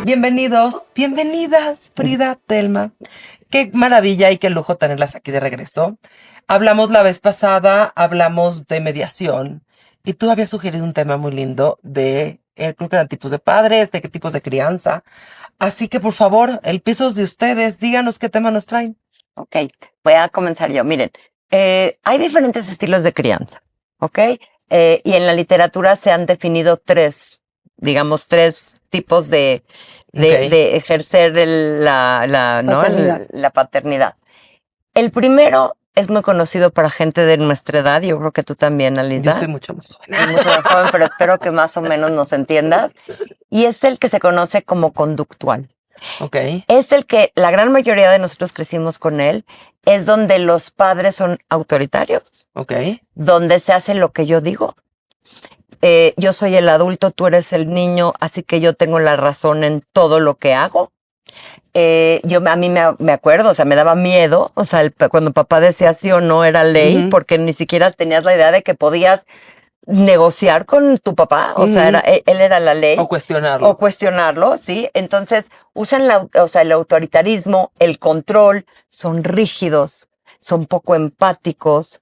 Bienvenidos, bienvenidas, Frida, Telma. Qué maravilla y qué lujo tenerlas aquí de regreso. Hablamos la vez pasada, hablamos de mediación y tú habías sugerido un tema muy lindo de, creo que eran tipos de padres, de qué tipos de crianza. Así que por favor, el piso es de ustedes, díganos qué tema nos traen. Ok, voy a comenzar yo. Miren, hay diferentes estilos de crianza, ¿ok? Y en la literatura se han definido tres tipos de ejercer la paternidad. El primero es muy conocido para gente de nuestra edad, yo creo que tú también, Alisa. Yo soy mucho más joven. Soy mucho más joven, pero espero que más o menos nos entiendas. Y es el que se conoce como conductual. Ok. Es el que la gran mayoría de nosotros crecimos con él, es donde los padres son autoritarios, Ok. donde se hace lo que yo digo. Yo soy el adulto, tú eres el niño, así que yo tengo la razón en todo lo que hago. A mí me acuerdo, o sea, me daba miedo, o sea, cuando papá decía sí o no era ley, porque ni siquiera tenías la idea de que podías negociar con tu papá, o sea, él era la ley. O cuestionarlo. O cuestionarlo, sí. Entonces, usan el autoritarismo, el control, son rígidos, son poco empáticos.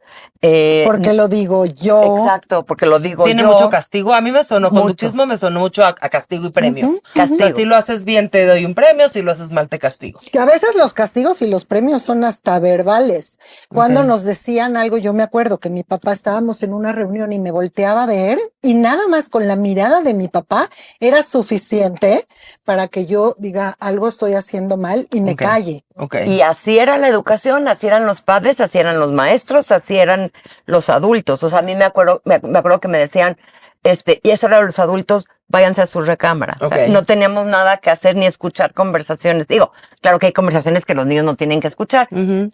Porque lo digo yo. Exacto, porque lo digo Tiene yo. mucho castigo. A mí me sonó, Mucho. conductismo me sonó mucho a castigo y premio. Castigo. O sea, si lo haces bien te doy un premio, si lo haces mal te castigo. Que a veces los castigos y los premios son hasta verbales. Cuando Ok. nos decían algo, yo me acuerdo que mi papá estábamos en una reunión y me volteaba a ver y nada más con la mirada de mi papá era suficiente para que yo diga algo estoy haciendo mal y me Ok. calle. Ok. Y así era la educación, así eran los padres, así eran los maestros, así eran los adultos. O sea, a mí me acuerdo que me decían, y eso eran los adultos, váyanse a su recámara. O sea, Ok. no teníamos nada que hacer ni escuchar conversaciones. Digo, claro que hay conversaciones que los niños no tienen que escuchar,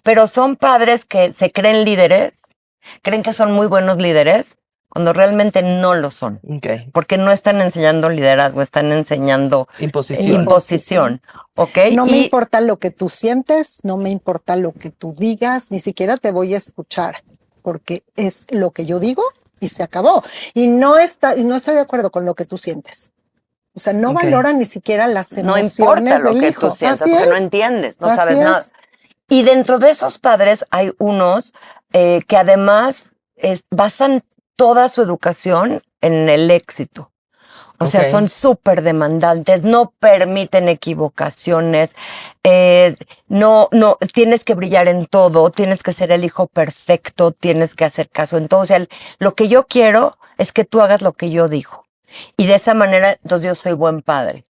pero son padres que se creen líderes, creen que son muy buenos líderes, cuando realmente no lo son. Ok. Porque no están enseñando liderazgo, están enseñando Imposición. ¿ok? No me importa lo que tú sientes, no me importa lo que tú digas, ni siquiera te voy a escuchar, porque es lo que yo digo y se acabó. Y no estoy de acuerdo con lo que tú sientes. O sea, no Ok. valoran ni siquiera las No emociones importa lo del que hijo. tú sientas, Así porque es. no entiendes, no Así sabes es. nada. Y dentro de esos padres hay unos que además basan toda su educación en el éxito. O sea, Ok. son súper demandantes, no permiten equivocaciones, no, tienes que brillar en todo, tienes que ser el hijo perfecto, tienes que hacer caso en todo. O sea, lo que yo quiero es que tú hagas lo que yo digo. Y de esa manera, entonces yo soy buen padre.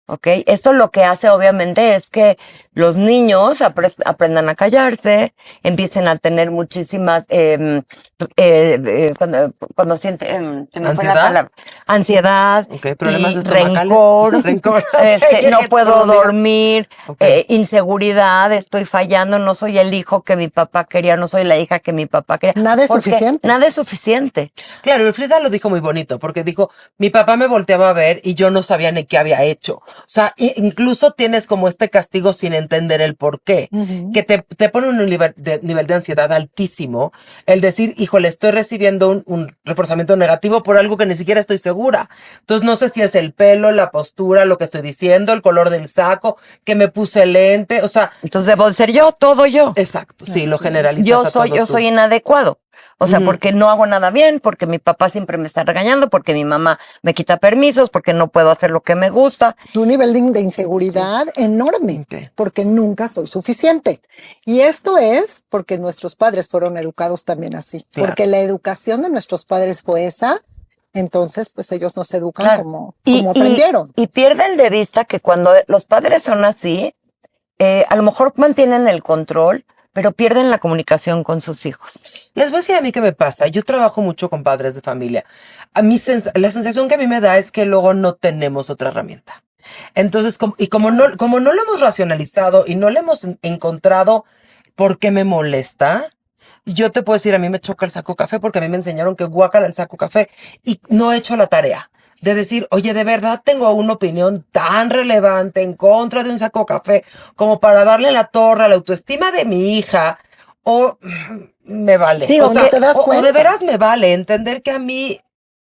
¿Ok? Esto lo que hace obviamente es que los niños aprendan a callarse, empiecen a tener muchísimas, cuando sienten, se me fue la ¿Ansiedad? palabra, ansiedad, Ok, problemas y estomacales. rencor, Rencor. no puedo Perdón, diga. dormir, Ok. inseguridad, estoy fallando, no soy el hijo que mi papá quería, no soy la hija que mi papá quería. Nada es Porque suficiente. Nada es suficiente. Claro, y Frida lo dijo muy bonito, porque dijo, mi papá me volteaba a ver y yo no sabía ni qué había hecho. O sea, incluso tienes como este castigo sin entender el por qué, que te pone un nivel de ansiedad altísimo, el decir, híjole, estoy recibiendo un reforzamiento negativo por algo que ni siquiera estoy segura. Entonces no sé si es el pelo, la postura, lo que estoy diciendo, el color del saco, que me puse lente, o sea, Entonces debo de ser yo, todo yo. exacto, sí, lo Así es. generalizas Yo a soy todo tú. inadecuado. O sea, porque no hago nada bien, porque mi papá siempre me está regañando, porque mi mamá me quita permisos, porque no puedo hacer lo que me gusta. Un nivel de inseguridad enorme, Ok. porque nunca soy suficiente. Y esto es porque nuestros padres fueron educados también así, Claro. porque la educación de nuestros padres fue esa, entonces pues ellos nos educan Claro. como Y aprendieron. Y pierden de vista que cuando los padres son así, a lo mejor mantienen el control, pero pierden la comunicación con sus hijos. Les voy a decir a mí qué me pasa. Yo trabajo mucho con padres de familia. A mí la sensación que a mí me da es que luego no tenemos otra herramienta. Entonces, como no lo hemos racionalizado y no le hemos encontrado por qué me molesta, yo te puedo decir, a mí me choca el saco café porque a mí me enseñaron que guácala el saco café y no he hecho la tarea de decir, oye, de verdad tengo una opinión tan relevante en contra de un saco café como para darle la torre a la autoestima de mi hija, o me vale. Sí, o no te das o de cuenta. veras me vale entender que a mí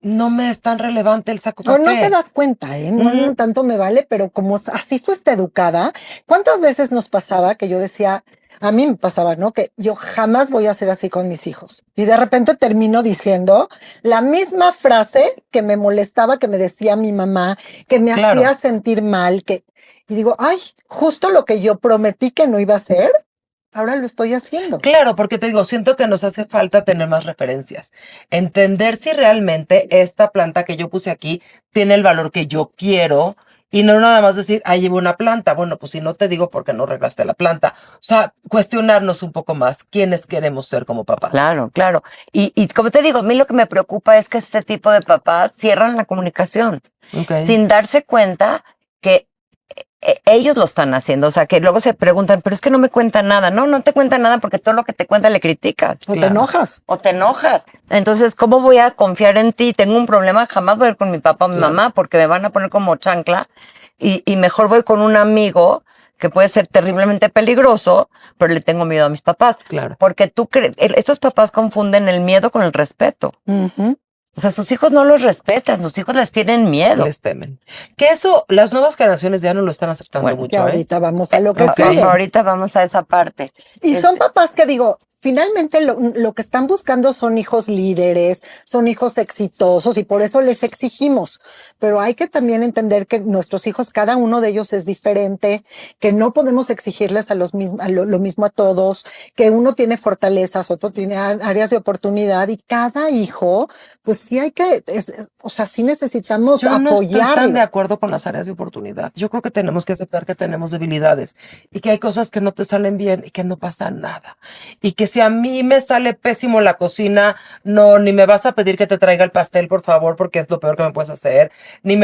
no me es tan relevante el saco O no café. te das cuenta, ¿eh? No es tanto me vale, pero como así fuiste educada, ¿cuántas veces nos pasaba que yo decía, a mí me pasaba, ¿no? Que yo jamás voy a ser así con mis hijos. Y de repente termino diciendo la misma frase que me molestaba, que me decía mi mamá, que me Claro. hacía sentir mal, y digo, ay, justo lo que yo prometí que no iba a hacer, ahora lo estoy haciendo. Claro, porque te digo, siento que nos hace falta tener más referencias. Entender si realmente esta planta que yo puse aquí tiene el valor que yo quiero y no nada más decir, ah, llevo una planta. Bueno, pues si no te digo por qué no reglaste la planta. O sea, cuestionarnos un poco más quiénes queremos ser como papás. Claro, claro. Y como te digo, a mí lo que me preocupa es que este tipo de papás cierran la comunicación Ok. sin darse cuenta que ellos lo están haciendo. O sea, que luego se preguntan, pero es que no me cuenta nada. No, no te cuenta nada porque todo lo que te cuenta le criticas. O te Claro. enojas. O te enojas. Entonces, ¿cómo voy a confiar en ti? Tengo un problema, jamás voy a ir con mi papá o mi mamá porque me van a poner como chancla y mejor voy con un amigo que puede ser terriblemente peligroso, pero le tengo miedo a mis papás. Claro. Porque estos papás confunden el miedo con el respeto. Ujú. O sea, sus hijos no los respetan, sus hijos les tienen miedo. Les temen. Que eso, las nuevas generaciones ya no lo están aceptando Bueno, mucho, Que ¿eh? ahorita vamos a lo que Ok. sigue. Ahorita vamos a esa parte. Y son papás que digo, finalmente lo que están buscando son hijos líderes, son hijos exitosos y por eso les exigimos. Pero hay que también entender que nuestros hijos, cada uno de ellos es diferente, que no podemos exigirles lo mismo a todos, que uno tiene fortalezas, otro tiene áreas de oportunidad y cada hijo, pues sí hay que, o sea, sí necesitamos Yo no estoy tan de apoyarlo. acuerdo con las áreas de oportunidad. Yo creo que tenemos que aceptar que tenemos debilidades y que hay cosas que no te salen bien y que no pasa nada. Y que si a mí me sale pésimo la cocina, no, ni me vas a pedir que te traiga el pastel, por favor, porque es lo peor que me puedes hacer. Ni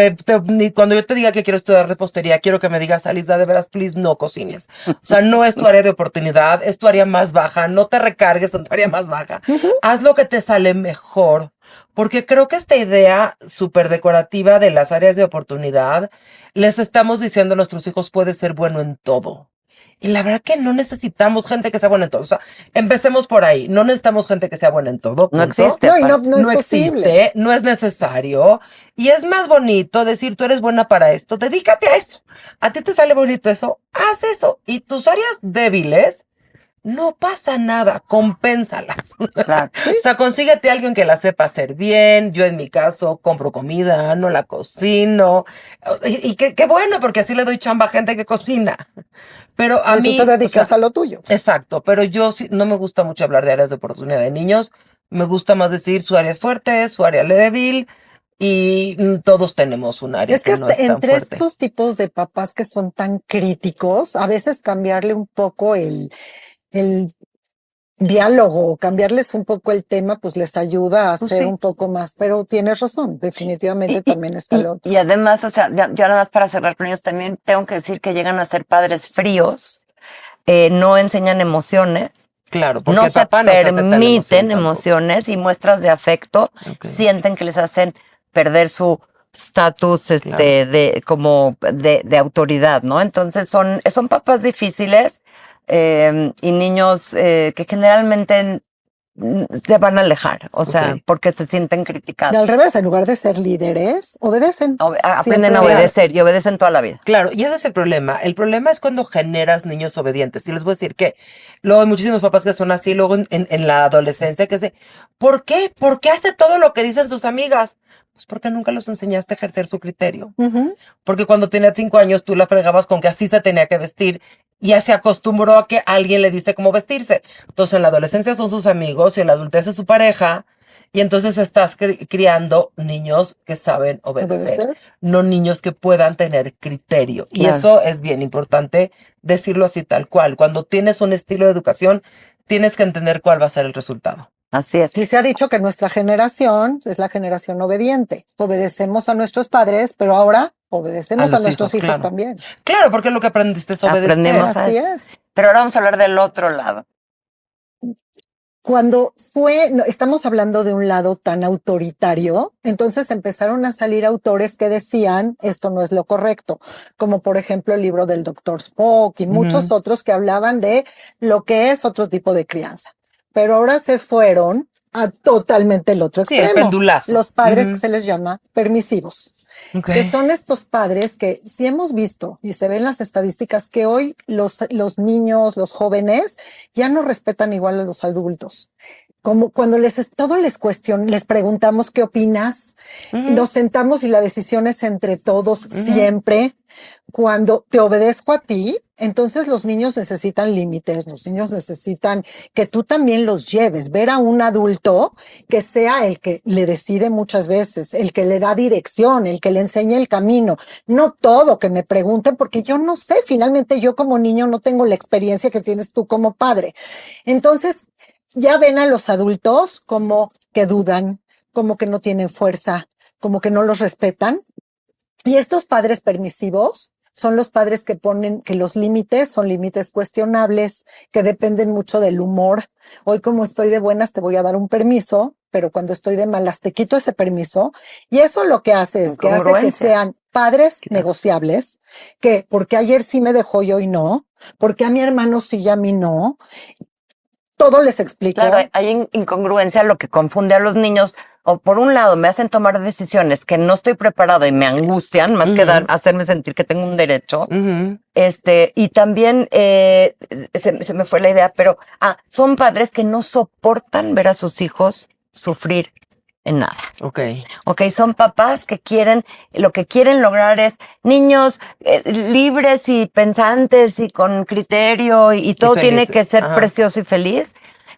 cuando yo te diga que quiero estudiar repostería, quiero que me digas, Alisa, de veras, please, no cocines. O sea, no es tu área de oportunidad, es tu área más baja. No te recargues en tu área más baja. Haz lo que te sale mejor. Porque creo que esta idea súper decorativa de las áreas de oportunidad, les estamos diciendo a nuestros hijos, puedes ser bueno en todo. Y la verdad que no necesitamos gente que sea buena en todo. O sea, empecemos por ahí. No necesitamos gente que sea buena en todo. No punto. existe. No, y aparte. no es posible. existe, no es necesario. Y es más bonito decir, tú eres buena para esto, dedícate a eso. A ti te sale bonito eso, haz eso. Y tus áreas débiles, no pasa nada, compénsalas. Claro. O sea, consíguete a alguien que la sepa hacer bien. Yo en mi caso compro comida, no la cocino. Y qué bueno, porque así le doy chamba a gente que cocina. Pero a Y mí, tú te dedicas o sea, a lo tuyo. exacto, pero yo sí, no me gusta mucho hablar de áreas de oportunidad de niños. Me gusta más decir su área es fuerte, su área débil y todos tenemos un área Es que no es tan entre fuerte. estos tipos de papás que son tan críticos, a veces cambiarle un poco el diálogo, cambiarles un poco el tema, pues les ayuda a Pues ser sí. un poco más, pero tienes razón, definitivamente también está lo otro. Y además, o sea, ya nada más para cerrar con ellos, también tengo que decir que llegan a ser padres fríos, no enseñan emociones, Claro, porque no el se papá no se hace tan permiten tampoco. emociones y muestras de afecto, Ok. sienten que les hacen perder su estatus de autoridad, ¿no? Entonces son papás difíciles y niños que generalmente se van a alejar, o sea, Ok. porque se sienten Y criticados. al revés, en lugar de ser líderes, obedecen. Aprenden a Siempre obedecer y obedecen toda la vida. Claro, y ese es el problema. El problema es cuando generas niños obedientes. Y les voy a decir que luego hay muchísimos papás que son así, luego en la adolescencia, que se, ¿por qué? ¿Por qué hace todo lo que dicen sus amigas? Pues porque nunca los enseñaste a ejercer su criterio. Ujú. Porque cuando tenía 5 años tú la fregabas con que así se tenía que vestir y ya se acostumbró a que alguien le dice cómo vestirse. Entonces en la adolescencia son sus amigos y en la adultez es su pareja y entonces estás criando niños que saben obedecer, Obedecer. no niños que puedan tener criterio. Y Claro. eso es bien importante decirlo así tal cual. Cuando tienes un estilo de educación, tienes que entender cuál va a ser el resultado. Así es. Y se ha dicho que nuestra generación es la generación obediente. Obedecemos a nuestros padres, pero ahora obedecemos A a los nuestros hijos, hijos claro. también. Claro, porque lo que aprendiste es obedecer. Aprendemos a Así eso. es. Pero ahora vamos a hablar del otro lado. Cuando estamos hablando de un lado tan autoritario, entonces empezaron a salir autores que decían esto no es lo correcto, como por ejemplo el libro del Dr. Spock y muchos otros que hablaban de lo que es otro tipo de crianza. Pero ahora se fueron a totalmente el otro Sí, el extremo. pendulazo. Los padres que se les llama permisivos. Ok. Que son estos padres que sí hemos visto y se ven las estadísticas que hoy los niños, los jóvenes ya no respetan igual a los adultos. Como cuando todo les les preguntamos qué opinas, nos sentamos y la decisión es entre todos siempre. Cuando te obedezco a ti, entonces los niños necesitan límites, los niños necesitan que tú también los lleves, ver a un adulto que sea el que le decide muchas veces, el que le da dirección, el que le enseñe el camino, no todo que me pregunten porque yo no sé, finalmente yo como niño no tengo la experiencia que tienes tú como padre. Entonces, ya ven a los adultos como que dudan, como que no tienen fuerza, como que no los respetan. Y estos padres permisivos son los padres que ponen que los límites son límites cuestionables, que dependen mucho del humor. Hoy como estoy de buenas te voy a dar un permiso, pero cuando estoy de malas te quito ese permiso. Y eso lo que hace es que hace que sean padres negociables, que porque ayer sí me dejó y hoy no, porque a mi hermano sí y a mí no. Todo les explico. Claro, hay incongruencia, lo que confunde a los niños. O por un lado, me hacen tomar decisiones que no estoy preparada y me angustian, más que hacerme sentir que tengo un derecho. Y también se me fue la idea, pero son padres que no soportan ver a sus hijos sufrir en nada. Ok. Son papás que lo que quieren lograr es niños libres y pensantes y con criterio y todo tiene que ser precioso y feliz,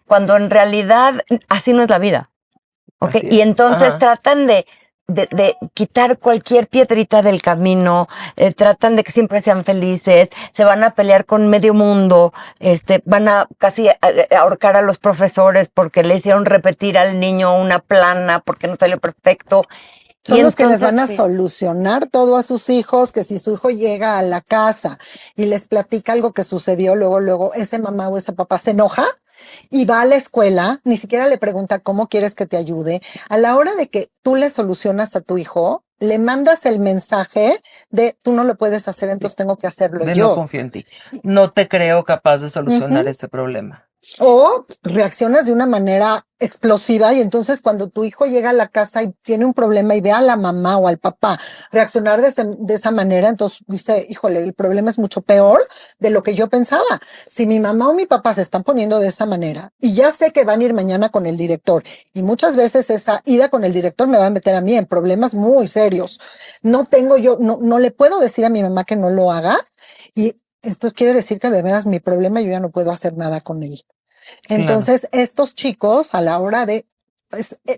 cuando en realidad así no es la vida. Y entonces tratan de quitar cualquier piedrita del camino, tratan de que siempre sean felices, se van a pelear con medio mundo, van a casi ahorcar a los profesores porque le hicieron repetir al niño una plana porque no salió perfecto. Son los que les van a solucionar todo a sus hijos, que si su hijo llega a la casa y les platica algo que sucedió, luego ese mamá o ese papá se enoja y va a la escuela, ni siquiera le pregunta cómo quieres que te ayude. A la hora de que tú le solucionas a tu hijo, le mandas el mensaje de tú no lo puedes hacer, entonces tengo que hacerlo yo. No confío en ti. No te creo capaz de solucionar este problema. O reaccionas de una manera explosiva y entonces cuando tu hijo llega a la casa y tiene un problema y ve a la mamá o al papá reaccionar de esa manera, entonces dice, híjole, el problema es mucho peor de lo que yo pensaba. Si mi mamá o mi papá se están poniendo de esa manera y ya sé que van a ir mañana con el director y muchas veces esa ida con el director me va a meter a mí en problemas muy serios. No le puedo decir a mi mamá que no lo haga y esto quiere decir que de veras mi problema yo ya no puedo hacer nada con él. Entonces, estos chicos a la hora de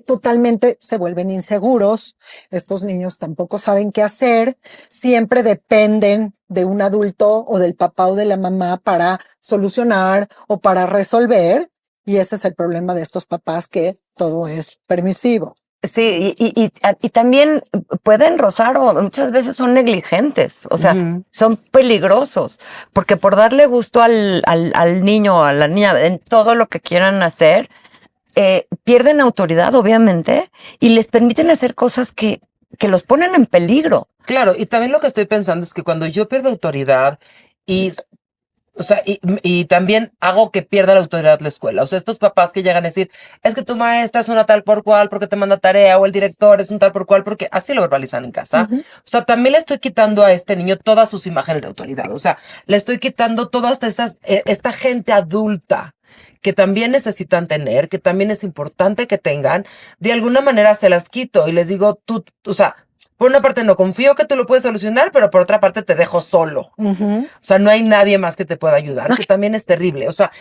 totalmente se vuelven inseguros. Estos niños tampoco saben qué hacer. Siempre dependen de un adulto o del papá o de la mamá para solucionar o para resolver. Y ese es el problema de estos papás, que todo es permisivo. Sí, y también pueden rozar o muchas veces son negligentes, o sea, son peligrosos, porque por darle gusto al niño o a la niña en todo lo que quieran hacer, pierden autoridad, obviamente, y les permiten hacer cosas que los ponen en peligro. Claro, y también lo que estoy pensando es que cuando yo pierdo autoridad y también hago que pierda la autoridad la escuela. O sea, estos papás que llegan a decir, es que tu maestra es una tal por cual porque te manda tarea, o el director es un tal por cual porque así lo verbalizan en casa. O sea, también le estoy quitando a este niño todas sus imágenes de autoridad. O sea, le estoy quitando todas esta gente adulta que también necesitan tener, que también es importante que tengan. De alguna manera se las quito y les digo, por una parte no confío que tú lo puedes solucionar, pero por otra parte te dejo solo. O sea, no hay nadie más que te pueda ayudar, que también es terrible. O sea,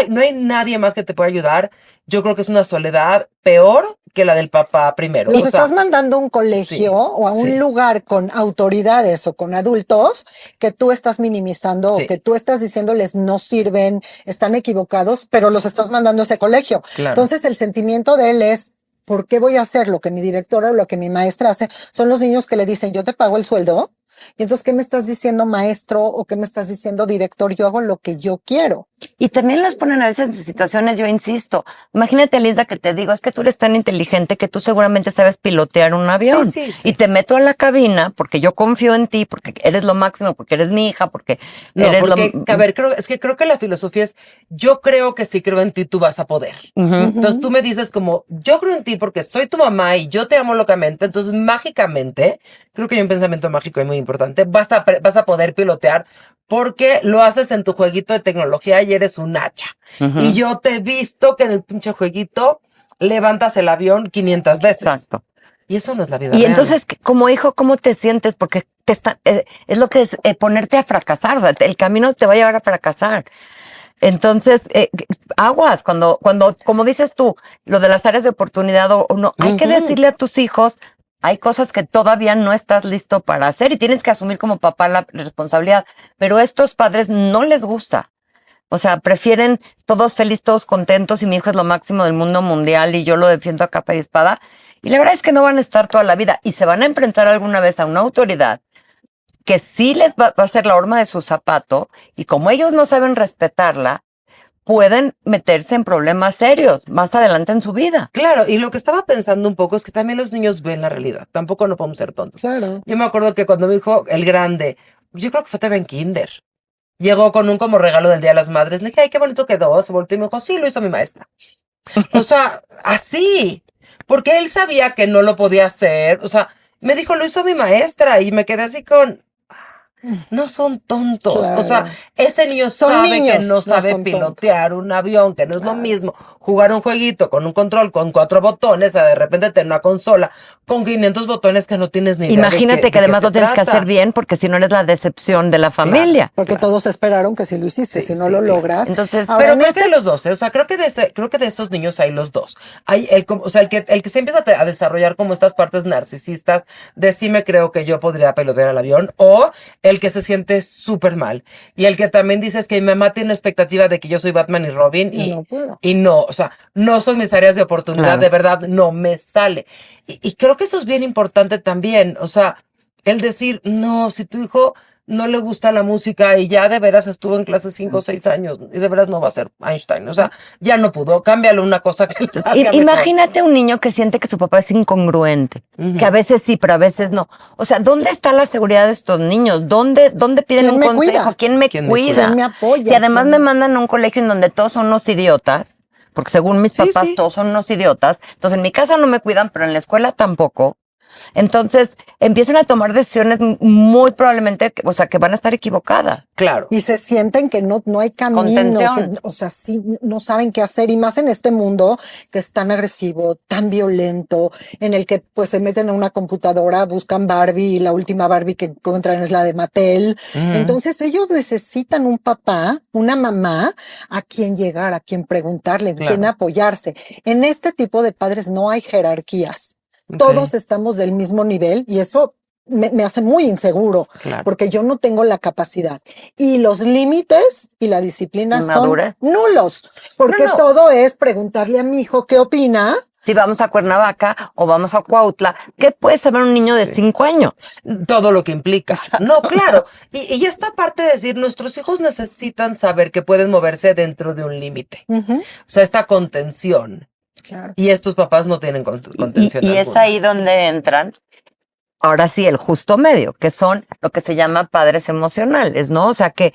no hay nadie más que te pueda ayudar. Yo creo que es una soledad peor que la del papá primero. Los estás mandando a un colegio o a un lugar con autoridades o con adultos que tú estás minimizando o que tú estás diciéndoles no sirven, están equivocados, pero los estás mandando a ese colegio. Claro. Entonces el sentimiento de él es, ¿por qué voy a hacer lo que mi directora o lo que mi maestra hace? Son los niños que le dicen, yo te pago el sueldo, Y entonces, ¿qué me estás diciendo, maestro? ¿O qué me estás diciendo, director? Yo hago lo que yo quiero. Y también las ponen a veces en situaciones, yo insisto, imagínate, Lisa, que te digo, es que tú eres tan inteligente que tú seguramente sabes pilotear un avión. Sí, sí. Y te meto a la cabina porque yo confío en ti, porque eres lo máximo, porque eres mi hija, porque No, eres porque, lo... a ver, creo que la filosofía es, yo creo que si creo en ti, tú vas a poder. Entonces tú me dices como, yo creo en ti porque soy tu mamá y yo te amo locamente, entonces mágicamente, creo que hay un pensamiento mágico y muy importante, vas a poder pilotear porque lo haces en tu jueguito de tecnología y eres un hacha. Y yo te he visto que en el pinche jueguito levantas el avión 500 veces. Exacto. Y eso no es la vida Y real. entonces, como hijo, ¿cómo te sientes? Porque es lo que es ponerte a fracasar, o sea, el camino te va a llevar a fracasar. Entonces, aguas, como dices tú, lo de las áreas de oportunidad o no, hay que decirle a tus hijos, hay cosas que todavía no estás listo para hacer y tienes que asumir como papá la responsabilidad, pero a estos padres no les gusta. O sea, prefieren todos felices, todos contentos y mi hijo es lo máximo del mundo mundial y yo lo defiendo a capa y espada. Y la verdad es que no van a estar toda la vida y se van a enfrentar alguna vez a una autoridad que sí les va a ser la horma de su zapato y como ellos no saben respetarla, pueden meterse en problemas serios más adelante en su vida. Claro, y lo que estaba pensando un poco es que también los niños ven la realidad. Tampoco no podemos ser tontos. Claro. Yo me acuerdo que cuando mi hijo, el grande, yo creo que fue todavía en kinder, llegó con un como regalo del Día de las Madres. Le dije, ay, qué bonito quedó. Se volteó y me dijo, sí, lo hizo mi maestra. O sea, así. Porque él sabía que no lo podía hacer. O sea, me dijo, lo hizo mi maestra. Y me quedé así con, no son tontos. O sea, Claro. ese niño Son sabe niños, que no no sabe son pilotear un avión, que no es lo Claro. mismo jugar un jueguito con un control con 4 botones a de repente tener una consola con 500 botones que no tienes ni idea Imagínate de que además qué lo se tienes que trata. hacer bien porque si no eres la decepción de la familia. Porque Claro. todos esperaron que si lo hiciste, Sí, si no sí, lo claro. logras. Entonces, Ahora, Pero en creo que este de los dos, ¿eh? O sea, creo que de esos niños hay los dos. Hay o sea, el que se empieza a desarrollar como estas partes narcisistas de sí me creo que yo podría pilotear el avión, o el que se siente súper mal. Y el que también dice es que mi mamá tiene expectativa de que yo soy Batman y Robin yo no puedo. y no, o sea, no son mis áreas de oportunidad, Claro. de verdad, no me sale. Y creo que eso es bien importante también, o sea, el decir, no, si tu hijo no le gusta la música y ya de veras estuvo en clase 5 o 6 años y de veras no va a ser Einstein, o sea, ya no pudo, cámbiale una cosa que le salga mejor. Imagínate un niño que siente que su papá es incongruente, que a veces sí, pero a veces no. O sea, ¿dónde está la seguridad de estos niños? ¿Dónde piden ¿Quién un me consejo? cuida? ¿Quién me ¿Quién me cuida? cuida? ¿Quién me apoya? Si además ¿Quién me me- mandan a un colegio en donde todos son unos idiotas, porque según mis Sí, papás sí. todos son unos idiotas, entonces en mi casa no me cuidan, pero en la escuela tampoco. Entonces empiezan a tomar decisiones muy probablemente, o sea, que van a estar equivocadas. Claro. Y se sienten que no hay caminos, Contención. o sea, sí, no saben qué hacer, y más en este mundo que es tan agresivo, tan violento, en el que pues se meten a una computadora, buscan Barbie, y la última Barbie que encuentran es la de Mattel. Entonces ellos necesitan un papá, una mamá, a quien llegar, a quien preguntarle, a Claro. quien apoyarse. En este tipo de padres no hay jerarquías. Ok. Todos estamos del mismo nivel y eso me hace muy inseguro, Claro. porque yo no tengo la capacidad. Y los límites y la disciplina Madurez. son nulos, porque No, no. todo es preguntarle a mi hijo qué opina. Si vamos a Cuernavaca o vamos a Cuautla, ¿qué puede saber un niño de 5 años? Todo lo que implica. No, claro. Y esta parte de decir, nuestros hijos necesitan saber que pueden moverse dentro de un límite. O sea, esta contención. Claro. Y estos papás no tienen contención Y es alguna. ahí donde entran, ahora sí, el justo medio, que son lo que se llama padres emocionales, ¿no? O sea, que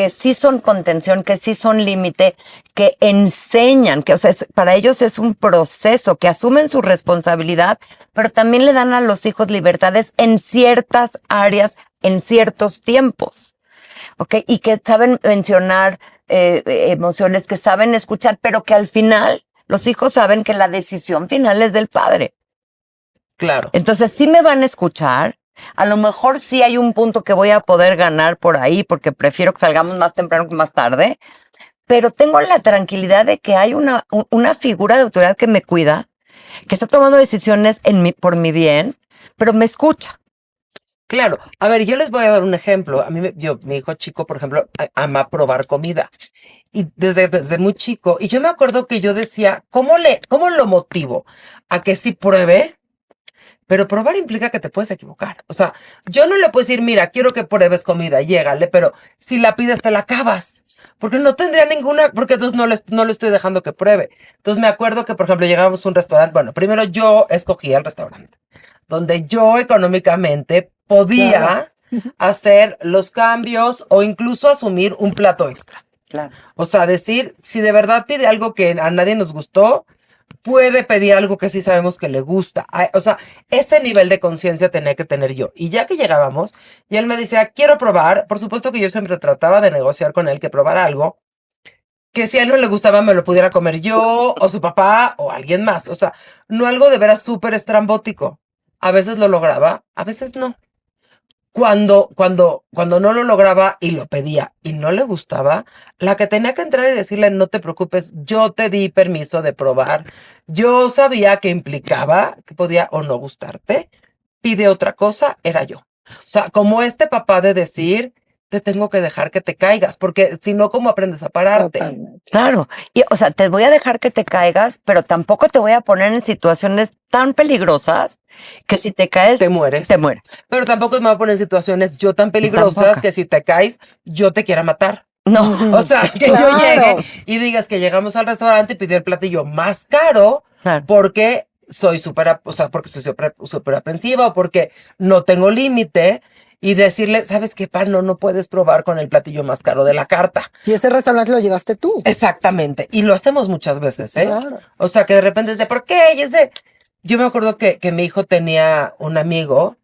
sí son contención, que sí son límite, que enseñan, que o sea, para ellos es un proceso, que asumen su responsabilidad, pero también le dan a los hijos libertades en ciertas áreas, en ciertos tiempos. ¿Ok? Y que saben mencionar emociones, que saben escuchar, pero que al final los hijos saben que la decisión final es del padre. Claro. Entonces sí me van a escuchar. A lo mejor sí hay un punto que voy a poder ganar por ahí porque prefiero que salgamos más temprano que más tarde, pero tengo la tranquilidad de que hay una figura de autoridad que me cuida, que está tomando decisiones por mi bien, pero me escucha. Claro. A ver, yo les voy a dar un ejemplo. A mí, mi hijo chico, por ejemplo, ama probar comida. Y desde muy chico. Y yo me acuerdo que yo decía, ¿cómo lo motivo a que sí pruebe? Pero probar implica que te puedes equivocar. O sea, yo no le puedo decir, mira, quiero que pruebes comida, llégale, pero si la pides te la acabas. Porque no tendría ninguna, porque entonces no le estoy dejando que pruebe. Entonces me acuerdo que, por ejemplo, llegábamos a un restaurante. Bueno, primero yo escogía el restaurante, donde yo económicamente podía hacer los cambios o incluso asumir un plato extra. Claro. O sea, decir, si de verdad pide algo que a nadie nos gustó, puede pedir algo que sí sabemos que le gusta. O sea, ese nivel de conciencia tenía que tener yo. Y ya que llegábamos, y él me decía, quiero probar. Por supuesto que yo siempre trataba de negociar con él que probara algo que si a él no le gustaba me lo pudiera comer yo o su papá o alguien más. O sea, no algo de veras súper estrambótico. A veces lo lograba, a veces no. Cuando no lo lograba y lo pedía y no le gustaba, la que tenía que entrar y decirle, no te preocupes, yo te di permiso de probar. Yo sabía que implicaba que podía o no gustarte. Pide otra cosa, era yo. O sea, como este papá de decir, te tengo que dejar que te caigas, porque si no, ¿cómo aprendes a pararte? Totalmente. Claro, y o sea, te voy a dejar que te caigas, pero tampoco te voy a poner en situaciones tan peligrosas que si te caes, Te mueres. te mueres. Pero tampoco me voy a poner en situaciones yo tan peligrosas Tampoco. que si te caes, yo te quiera matar. No, O sea, que Claro. yo llegue y digas que llegamos al restaurante y pidió el platillo más caro Claro. porque soy porque soy súper aprensiva o porque no tengo límite y decirle, ¿sabes qué, pan? No puedes probar con el platillo más caro de la carta. Y ese restaurante lo llevaste tú. Exactamente. Y lo hacemos muchas veces, ¿eh? Claro. O sea, que de repente es de, ¿por qué? Y es de, yo me acuerdo que mi hijo tenía un amigo.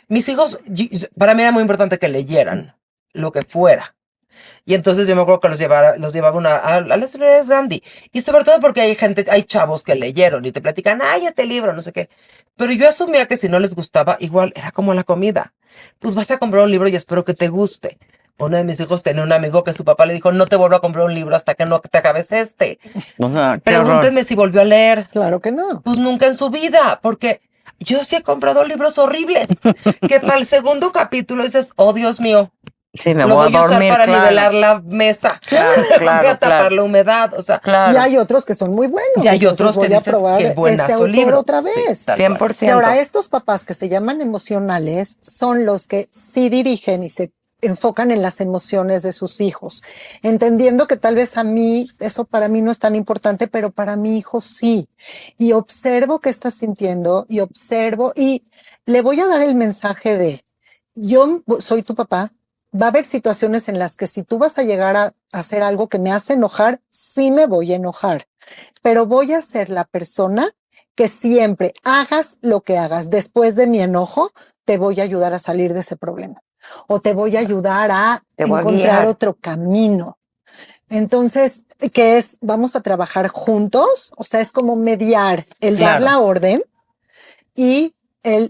Mis hijos, para mí era muy importante que leyeran lo que fuera. Y entonces yo me acuerdo que los llevaba a las librerías Gandhi. Y sobre todo porque hay chavos que leyeron y te platican, ay, este libro, no sé qué. Pero yo asumía que si no les gustaba, igual era como la comida. Pues vas a comprar un libro y espero que te guste. Uno de mis hijos tenía un amigo que su papá le dijo, no te vuelvo a comprar un libro hasta que no te acabes este. o sea, qué horror. Pregúntenme si volvió a leer. Claro que no. Pues nunca en su vida, porque yo sí he comprado libros horribles. Que para el segundo capítulo dices, oh Dios mío, Sí, me lo voy voy a a usar dormir, para claro. nivelar la mesa. Claro, voy a claro, tapar claro. la humedad. O sea, Claro. Y hay otros que son muy buenos. Y hay entonces otros que voy a dices, probar qué este buenazo autor libro. otra Sí, vez. tal cual. 100%. Y ahora, estos papás que se llaman emocionales son los que sí dirigen y se enfocan en las emociones de sus hijos, entendiendo que tal vez a mí, eso para mí no es tan importante, pero para mi hijo sí. Y observo qué está sintiendo y observo y le voy a dar el mensaje de, yo soy tu papá, va a haber situaciones en las que si tú vas a llegar a hacer algo que me hace enojar, sí me voy a enojar, pero voy a ser la persona que siempre hagas lo que hagas después de mi enojo, te voy a ayudar a salir de ese problema o te voy a ayudar a Te voy a encontrar guiar. otro camino. Entonces, ¿qué es? Vamos a trabajar juntos, o sea, es como mediar, el dar Claro. la orden y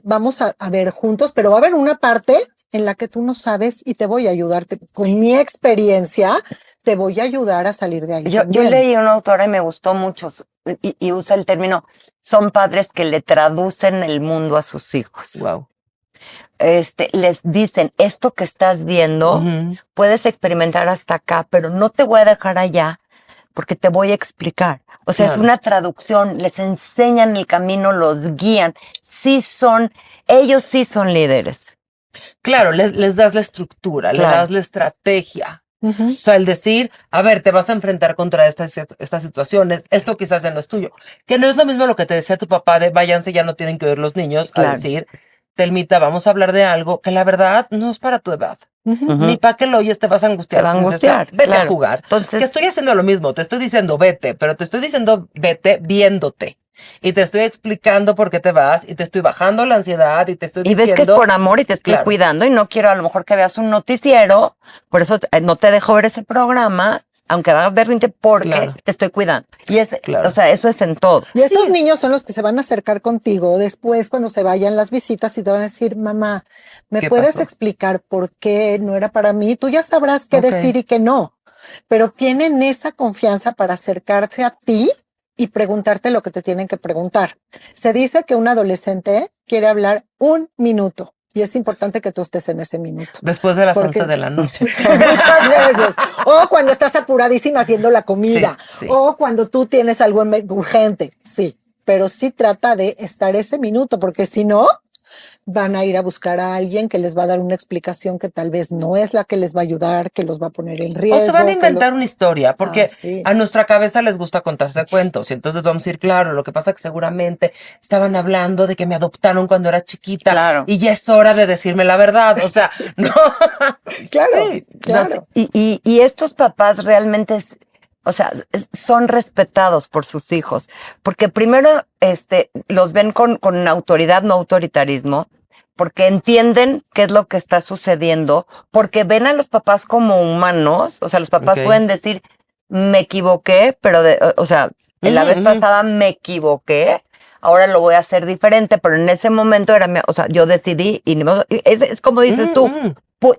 vamos a ver juntos, pero va a haber una parte en la que tú no sabes y te voy a ayudarte. Con mi experiencia, te voy a ayudar a salir de ahí. Yo también. leí una autora y me gustó mucho y usa el término, son padres que le traducen el mundo a sus hijos. Wow. Les dicen, esto que estás viendo, Ujú. puedes experimentar hasta acá, pero no te voy a dejar allá porque te voy a explicar. O sea, es Claro. una traducción, les enseñan el camino, los guían. Ellos sí son líderes. Claro, les das la estructura, le Claro. das la estrategia. Ujú. O sea, el decir, a ver, te vas a enfrentar contra estas situaciones, esto quizás ya no es tuyo. Que no es lo mismo lo que te decía tu papá de váyanse, ya no tienen que oír los niños, Claro. a decir, Telmita, vamos a hablar de algo que la verdad no es para tu edad. Ujú. Ujú. Ni para que lo oyes te vas a angustiar. Te va a princesa. angustiar, Vete claro. a jugar. Entonces- que estoy haciendo lo mismo. Te estoy diciendo vete, pero te estoy diciendo vete viéndote. Y te estoy explicando por qué te vas y te estoy bajando la ansiedad y te estoy Y diciendo. ves que es por amor y te estoy Claro. cuidando y no quiero a lo mejor que veas un noticiero, por eso no te dejo ver ese programa, aunque hagas berrinche, porque Claro. te estoy cuidando. Y Claro. o sea, eso es en todo. Y estos niños son los que se van a acercar contigo después cuando se vayan las visitas y te van a decir, mamá, ¿me ¿Qué puedes pasó? explicar por qué no era para mí? Tú ya sabrás qué Ok. decir y qué no, pero tienen esa confianza para acercarse a ti y preguntarte lo que te tienen que preguntar. Se dice que un adolescente quiere hablar 1 minuto y es importante que tú estés en ese minuto. Después de las Porque- 11 de la noche. Muchas veces. O cuando estás apuradísima haciendo la comida. Sí, sí. O cuando tú tienes algo urgente. Sí. pero sí trata de estar ese minuto, porque si no, van a ir a buscar a alguien que les va a dar una explicación que tal vez no es la que les va a ayudar, que los va a poner en riesgo. O se van a inventar una historia, porque sí. a nuestra cabeza les gusta contarse cuentos. Y entonces vamos a decir, claro, lo que pasa es que seguramente estaban hablando de que me adoptaron cuando era chiquita. Claro. Y ya es hora de decirme la verdad. O sea, no. Claro, Sí, claro. Y estos papás realmente, o sea, son respetados por sus hijos, porque primero los ven con autoridad, no autoritarismo, porque entienden qué es lo que está sucediendo, porque ven a los papás como humanos, o sea, los papás Ok. pueden decir, me equivoqué, pero, o sea, la vez pasada me equivoqué, ahora lo voy a hacer diferente, pero en ese momento o sea, yo decidí, y es como dices tú,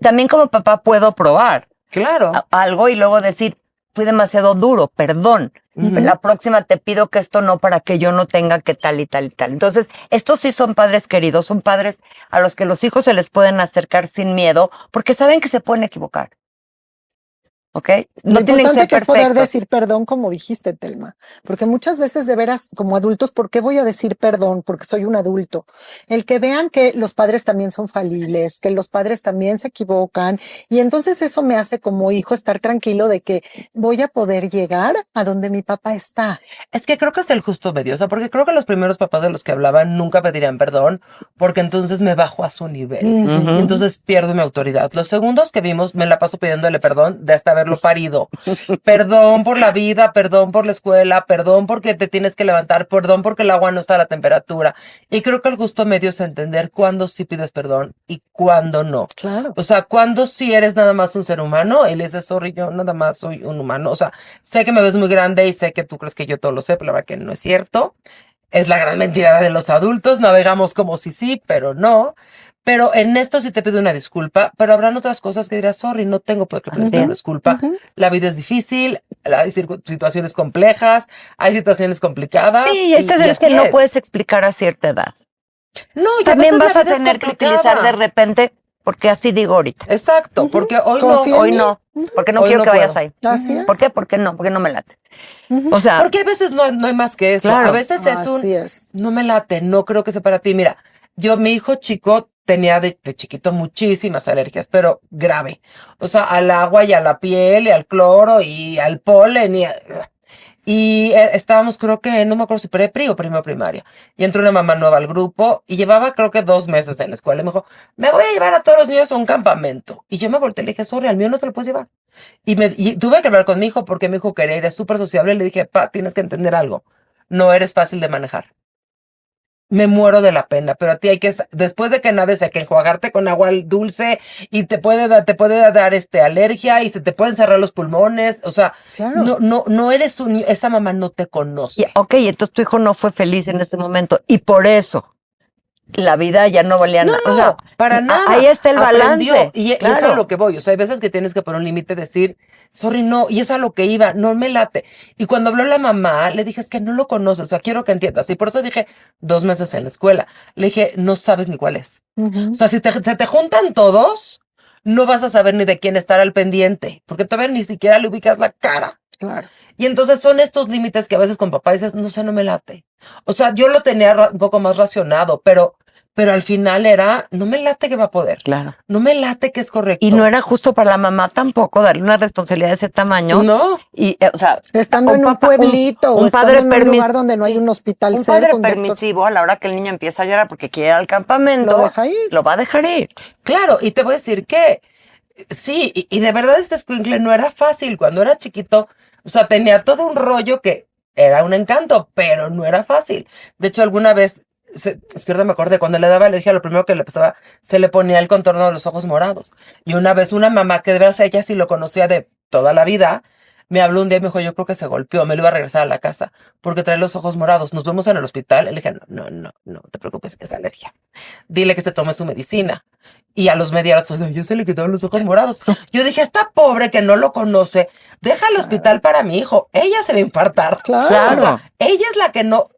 también como papá puedo probar Claro. algo y luego decir, fui demasiado duro, perdón. La próxima te pido que esto no, para que yo no tenga que tal y tal y tal. Entonces, estos sí son padres queridos, son padres a los que los hijos se les pueden acercar sin miedo, porque saben que se pueden equivocar. ¿Ok? Lo No tienen que importante ser que es poder perfectos. decir perdón, como dijiste, Telma, porque muchas veces de veras como adultos, ¿por qué voy a decir perdón? Porque soy un adulto. El que vean que los padres también son falibles, que los padres también se equivocan, y entonces eso me hace como hijo estar tranquilo de que voy a poder llegar a donde mi papá está. Es que creo que es el justo medio, o sea, porque creo que los primeros papás de los que hablaban nunca pedirían perdón, porque entonces me bajo a su nivel y entonces pierdo mi autoridad. Los segundos que vimos me la paso pidiéndole perdón de hasta haberlo parido. Perdón por la vida, perdón por la escuela, perdón porque te tienes que levantar, perdón porque el agua no está a la temperatura. Y creo que el justo medio es entender cuándo sí pides perdón y cuándo no. Claro. O sea, cuando sí eres nada más un ser humano y le dices, sorry, yo nada más soy un humano. O sea, sé que me ves muy grande y sé que tú crees que yo todo lo sé, pero la verdad que no es cierto. Es la gran mentira de los adultos. Navegamos como si sí, pero no. Pero en esto sí te pido una disculpa, pero habrán otras cosas que dirás, sorry, no tengo por qué pedir una disculpa. La vida es difícil, hay situaciones complejas, hay situaciones complicadas. Sí, estas y es que así no es. puedes explicar a cierta edad. No, y También veces vas a la vida es tener que complicada. utilizar de repente, porque así digo ahorita. Exacto, porque hoy Confía no. Hoy no, porque no Hoy quiero no que vayas puedo. ahí. Así es. ¿Por qué? Porque no me late. O sea, Porque a veces no hay más que eso. Claro. A veces es Así es. no me late, no creo que sea para ti. Mira, mi hijo chico tenía de chiquito muchísimas alergias, pero grave. O sea, al agua y a la piel y al cloro y al polen y estábamos, creo que, no me acuerdo si pre o primero primaria. Y entró una mamá nueva al grupo y llevaba, creo que 2 meses en la escuela. Y me dijo, me voy a llevar a todos los niños a un campamento. Y yo me volteé y le dije, sorry, al mío no te lo puedes llevar. Y tuve que hablar con mi hijo porque mi hijo quería ir, es súper sociable. Le dije, pa, tienes que entender algo. No eres fácil de manejar. Me muero de la pena, pero a ti hay que, después de que nades, hay que enjuagarte con agua dulce y te puede dar alergia y se te pueden cerrar los pulmones. O sea, Claro. no eres esa mamá no te conoce. ok, entonces tu hijo no fue feliz en ese momento y por eso la vida ya no valía nada. No, O sea, para nada. ahí está el Aprendió, balance. y es claro. a lo que voy. O sea, hay veces que tienes que poner un límite, decir, sorry, no, y es a lo que iba, no me late. Y cuando habló la mamá, le dije, es que no lo conoces, o sea, quiero que entiendas. Y por eso dije, 2 meses en la escuela. Le dije, no sabes ni cuál es. O sea, si se te juntan todos, no vas a saber ni de quién estar al pendiente, porque todavía ni siquiera le ubicas la cara. Claro. Y entonces son estos límites que a veces con papá dices, no sé, no me late. O sea, yo lo tenía un poco más racionado, pero al final era, no me late que va a poder. Claro. No me late que es correcto. Y no era justo para la mamá tampoco darle una responsabilidad de ese tamaño. No. Y, o sea, Estando en un pueblito o estando en un lugar donde no hay un hospital un cerca, padre un doctor. permisivo a la hora que el niño empieza a llorar porque quiere ir al campamento, Lo deja ir. lo va a dejar ir. Claro, y te voy a decir que sí, y de verdad este escuincle no era fácil. Cuando era chiquito, o sea, tenía todo un rollo que era un encanto, pero no era fácil. De hecho, alguna vez, es que ahorita me acordé, cuando le daba alergia, lo primero que le pasaba, se le ponía el contorno de los ojos morados. Y una vez una mamá, que de verdad ella sí lo conocía de toda la vida, me habló un día y me dijo, yo creo que se golpeó, me lo iba a regresar a la casa, porque trae los ojos morados. Nos vemos en el hospital. Le dije, no te preocupes, es alergia. Dile que se tome su medicina. Y a los media hora después, yo se le quitaron los ojos morados. Yo dije, esta pobre que no lo conoce, deja el hospital para mi hijo. Ella se va a infartar. Claro. O sea, ella es la que no,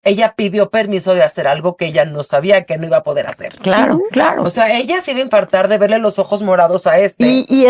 ella pidió permiso de hacer algo que ella no sabía que no iba a poder hacer. Claro, claro. O sea, ella se iba a infartar de verle los ojos morados a este. Y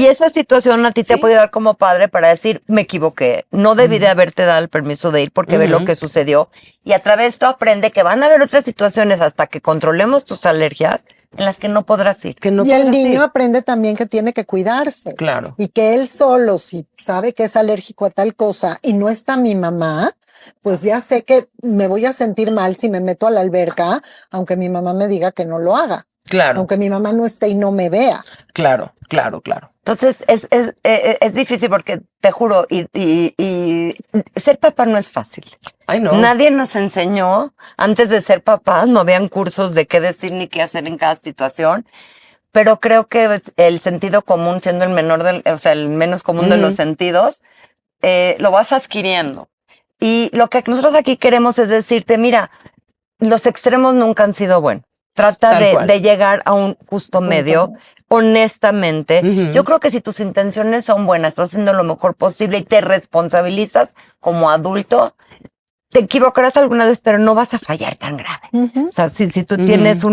esa situación a ti te Sí. puede dar como padre para decir, me equivoqué, no debí de haberte dado el permiso de ir porque ve lo que sucedió. Y a través de esto aprende que van a haber otras situaciones hasta que controlemos tus alergias en las que no podrás ir. Que no y el podrás niño ir. aprende también que tiene que cuidarse. Claro. Y que él solo, si sabe que es alérgico a tal cosa y no está mi mamá, pues ya sé que me voy a sentir mal si me meto a la alberca, aunque mi mamá me diga que no lo haga. Claro, Aunque mi mamá no esté y no me vea. claro. Entonces es difícil porque te juro, y ser papá no es fácil. Ay, no. Nadie nos enseñó, antes de ser papás, no habían cursos de qué decir ni qué hacer en cada situación, pero creo que el sentido común, siendo el menos común de los sentidos, lo vas adquiriendo. Y lo que nosotros aquí queremos es decirte, mira, los extremos nunca han sido buenos. Trata Tal cual. de llegar a un justo medio, honestamente. Ujú. Yo creo que si tus intenciones son buenas, estás haciendo lo mejor posible y te responsabilizas como adulto, te equivocarás alguna vez, pero no vas a fallar tan grave. O sea, si tú tienes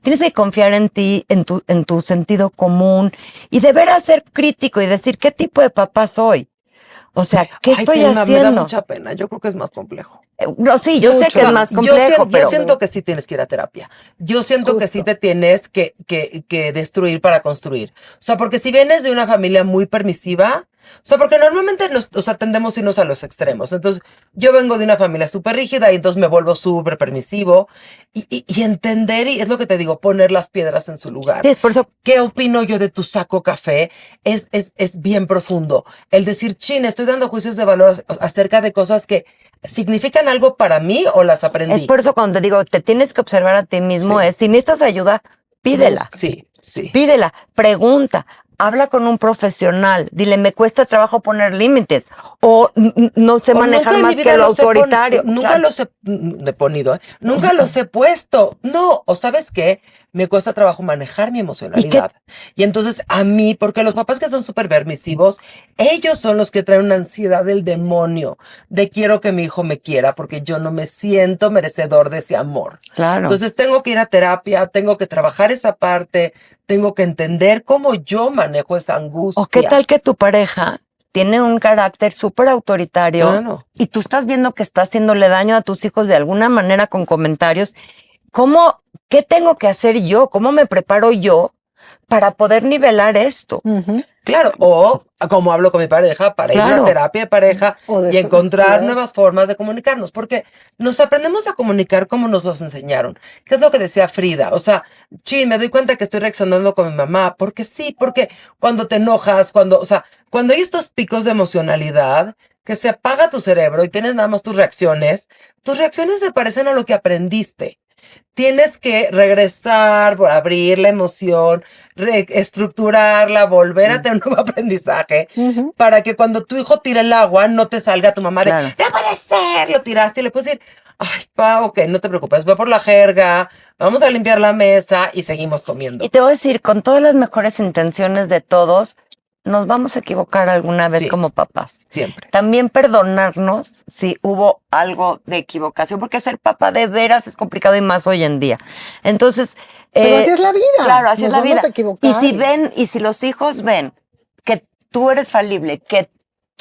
tienes que confiar en ti, en tu sentido común y de veras ser crítico y decir qué tipo de papá soy. O sea, ¿qué Ay, estoy Telma, haciendo? Me da mucha pena. Yo creo que es más complejo. No, sí, yo sé Mucho. que es más complejo, Yo pero siento que sí tienes que ir a terapia. Yo siento que Justo. sí te tienes que destruir para construir. O sea, porque si vienes de una familia muy permisiva, o sea, porque normalmente tendemos a irnos a los extremos. Entonces, yo vengo de una familia súper rígida y entonces me vuelvo súper permisivo y entender, y es lo que te digo, poner las piedras en su lugar. sí, es por eso. ¿Qué opino yo de tu saco café? Es bien profundo. El decir, chin, estoy dando juicios de valor acerca de cosas que significan algo para mí o las aprendí. Es por eso cuando te digo, te tienes que observar a ti mismo, Sí. si necesitas ayuda, pídela. Sí, sí. Pídela, pregunta, habla con un profesional, dile, me cuesta trabajo poner límites o no sé O manejar nunca en mi más vida que lo los he autoritario. nunca Claro. los he ponido, ¿eh? Nunca los he puesto. No, o ¿sabes qué? Me cuesta trabajo manejar mi emocionalidad. Y entonces a mí, porque los papás que son súper permisivos, ellos son los que traen una ansiedad del demonio, de quiero que mi hijo me quiera, porque yo no me siento merecedor de ese amor. Claro. Entonces tengo que ir a terapia, tengo que trabajar esa parte, tengo que entender cómo yo manejo esa angustia. ¿O qué tal que tu pareja tiene un carácter súper autoritario Claro. y tú estás viendo que está haciéndole daño a tus hijos de alguna manera con comentarios? ¿Qué tengo que hacer yo? ¿Cómo me preparo yo para poder nivelar esto? Claro, o como hablo con mi pareja, para ir a Claro. una terapia de pareja O de y encontrar felicidad. nuevas formas de comunicarnos, porque nos aprendemos a comunicar como nos los enseñaron. ¿Qué es lo que decía Frida? O sea, me doy cuenta que estoy reaccionando con mi mamá, porque cuando te enojas, cuando hay estos picos de emocionalidad, que se apaga tu cerebro y tienes nada más tus reacciones se parecen a lo que aprendiste. Tienes que regresar, abrir la emoción, estructurarla, volver a tener un nuevo aprendizaje para que cuando tu hijo tire el agua no te salga tu mamá Claro. de ¡no puede ser! Lo tiraste y le puedes decir, ay, ok, no te preocupes, voy por la jerga, vamos a limpiar la mesa y seguimos comiendo. Y te voy a decir, con todas las mejores intenciones de todos, nos vamos a equivocar alguna vez Sí. como papás. Siempre. También perdonarnos si hubo algo de equivocación, porque ser papá de veras es complicado y más hoy en día. Entonces, Pero así es la vida. Claro, así Nos es la vamos vida. a equivocar. Y si los hijos ven que tú eres falible, que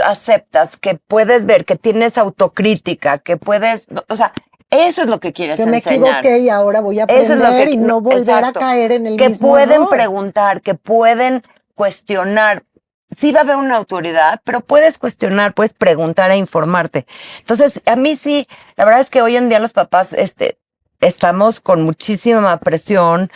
aceptas, que puedes ver, que tienes autocrítica, que puedes, o sea, eso es lo que quieres Que me enseñar. equivoqué y ahora voy a Eso aprender es lo que, y no volver exacto, a caer en el que mismo pueden error. preguntar, que pueden cuestionar. Sí va a haber una autoridad, pero puedes cuestionar, puedes preguntar e informarte. Entonces, a mí sí, la verdad es que hoy en día los papás, estamos con muchísima presión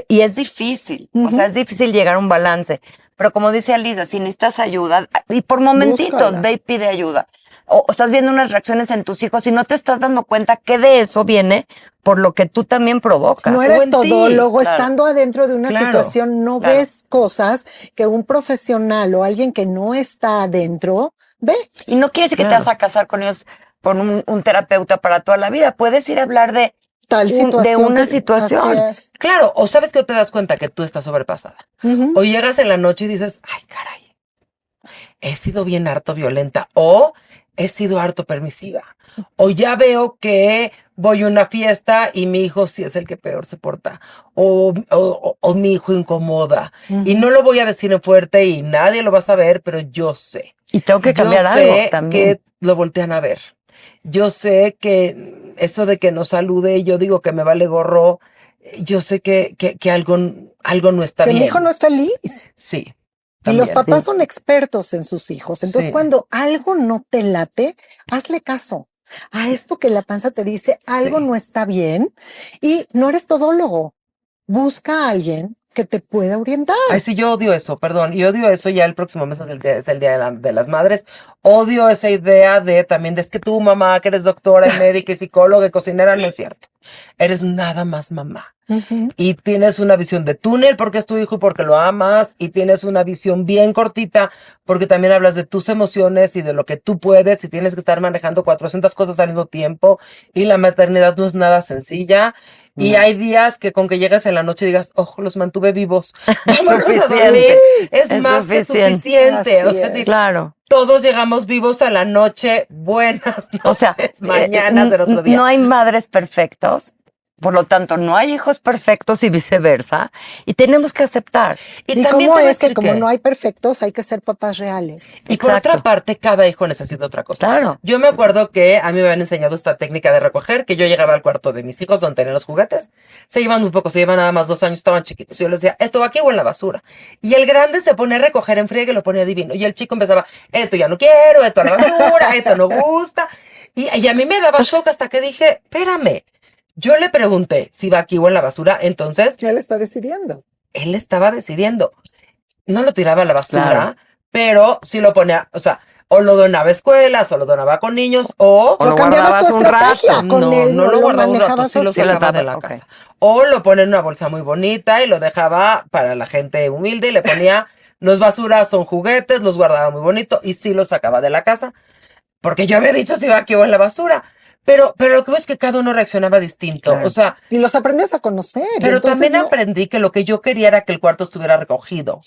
y es difícil, o sea, es difícil llegar a un balance. Pero como dice Alisa, si necesitas ayuda, y por momentitos, Búscala. ve y pide ayuda. O estás viendo unas reacciones en tus hijos y no te estás dando cuenta que de eso viene por lo que tú también provocas. No O eres en ti, todólogo, claro. estando adentro de una Claro, situación, no claro. ves cosas que un profesional o alguien que no está adentro ve. Y no quiere decir que te Claro. vas a casar con ellos, con un terapeuta para toda la vida. Puedes ir a hablar de Tal de situación. una que- situación. así es. Claro, o sabes que te das cuenta que tú estás sobrepasada. O llegas en la noche y dices, ay, caray, he sido bien harto violenta. O he sido harto permisiva. O ya veo que voy a una fiesta y mi hijo sí es el que peor se porta. O mi hijo incomoda. Y no lo voy a decir en fuerte y nadie lo va a saber, pero yo sé. Y tengo que cambiar Yo algo sé también. que lo voltean a ver. Yo sé que eso de que no salude, yo digo que me vale gorro. Yo sé que algo no está Que bien. mi hijo no es feliz. Sí. Y los También. papás son expertos en sus hijos. Entonces, Sí. cuando algo no te late, hazle caso a esto que la panza te dice, algo Sí. no está bien y no eres todólogo. Busca a alguien que te pueda orientar. Ay, sí, yo odio eso, perdón. Y odio eso, ya el próximo mes es el día de las madres. Odio esa idea de también, de es que tú, mamá, que eres doctora y médica y psicóloga y cocinera, no es cierto. Eres nada más mamá. Ujú. Y tienes una visión de túnel porque es tu hijo y porque lo amas. Y tienes una visión bien cortita porque también hablas de tus emociones y de lo que tú puedes. Y tienes que estar manejando 400 cosas al mismo tiempo. Y la maternidad no es nada sencilla. Y hay días que con que llegues en la noche digas, ojo, los mantuve vivos. Vámonos a dormir. Suficiente. Es Es más que suficiente. suficiente. O Así sea, es. si Claro. todos llegamos vivos a la noche, buenas noches, O sea, mañanas del otro día. no hay madres perfectos, por lo tanto, no hay hijos perfectos y viceversa, y tenemos que aceptar. Y también cómo te voy a es que decir como que- no hay perfectos, hay que ser papás reales. Y por Exacto. otra parte, cada hijo necesita otra cosa. Claro. Yo me acuerdo que a mí me habían enseñado esta técnica de recoger, que yo llegaba al cuarto de mis hijos donde tenían los juguetes. Se llevan muy poco, se llevan nada más 2 años, estaban chiquitos. Y yo les decía, ¿esto va aquí o en la basura? Y el grande se pone a recoger en friega y lo ponía divino. Y el chico empezaba, esto ya no quiero, esto a la basura, esto no gusta. Y a mí me daba shock hasta que dije, espérame. Yo le pregunté si va aquí o en la basura, entonces Ya le está decidiendo. él estaba decidiendo. No lo tiraba a la basura, Claro. pero sí lo ponía, o sea, o lo donaba a escuelas, o lo donaba con niños, o... O Lo lo cambiabas guardabas tu un estrategia. rato. Con él no lo guardaba un rato, manejabas sí lo así. sacaba de la Ok. casa. O lo pone en una bolsa muy bonita y lo dejaba para la gente humilde y le ponía, no es basura, son juguetes, los guardaba muy bonito y sí los sacaba de la casa, porque yo había dicho si va aquí o en la basura. Pero lo que veo es que cada uno reaccionaba distinto. Claro. O sea, Y los aprendes a conocer. y pero entonces también no- aprendí que lo que yo quería era que el cuarto estuviera recogido,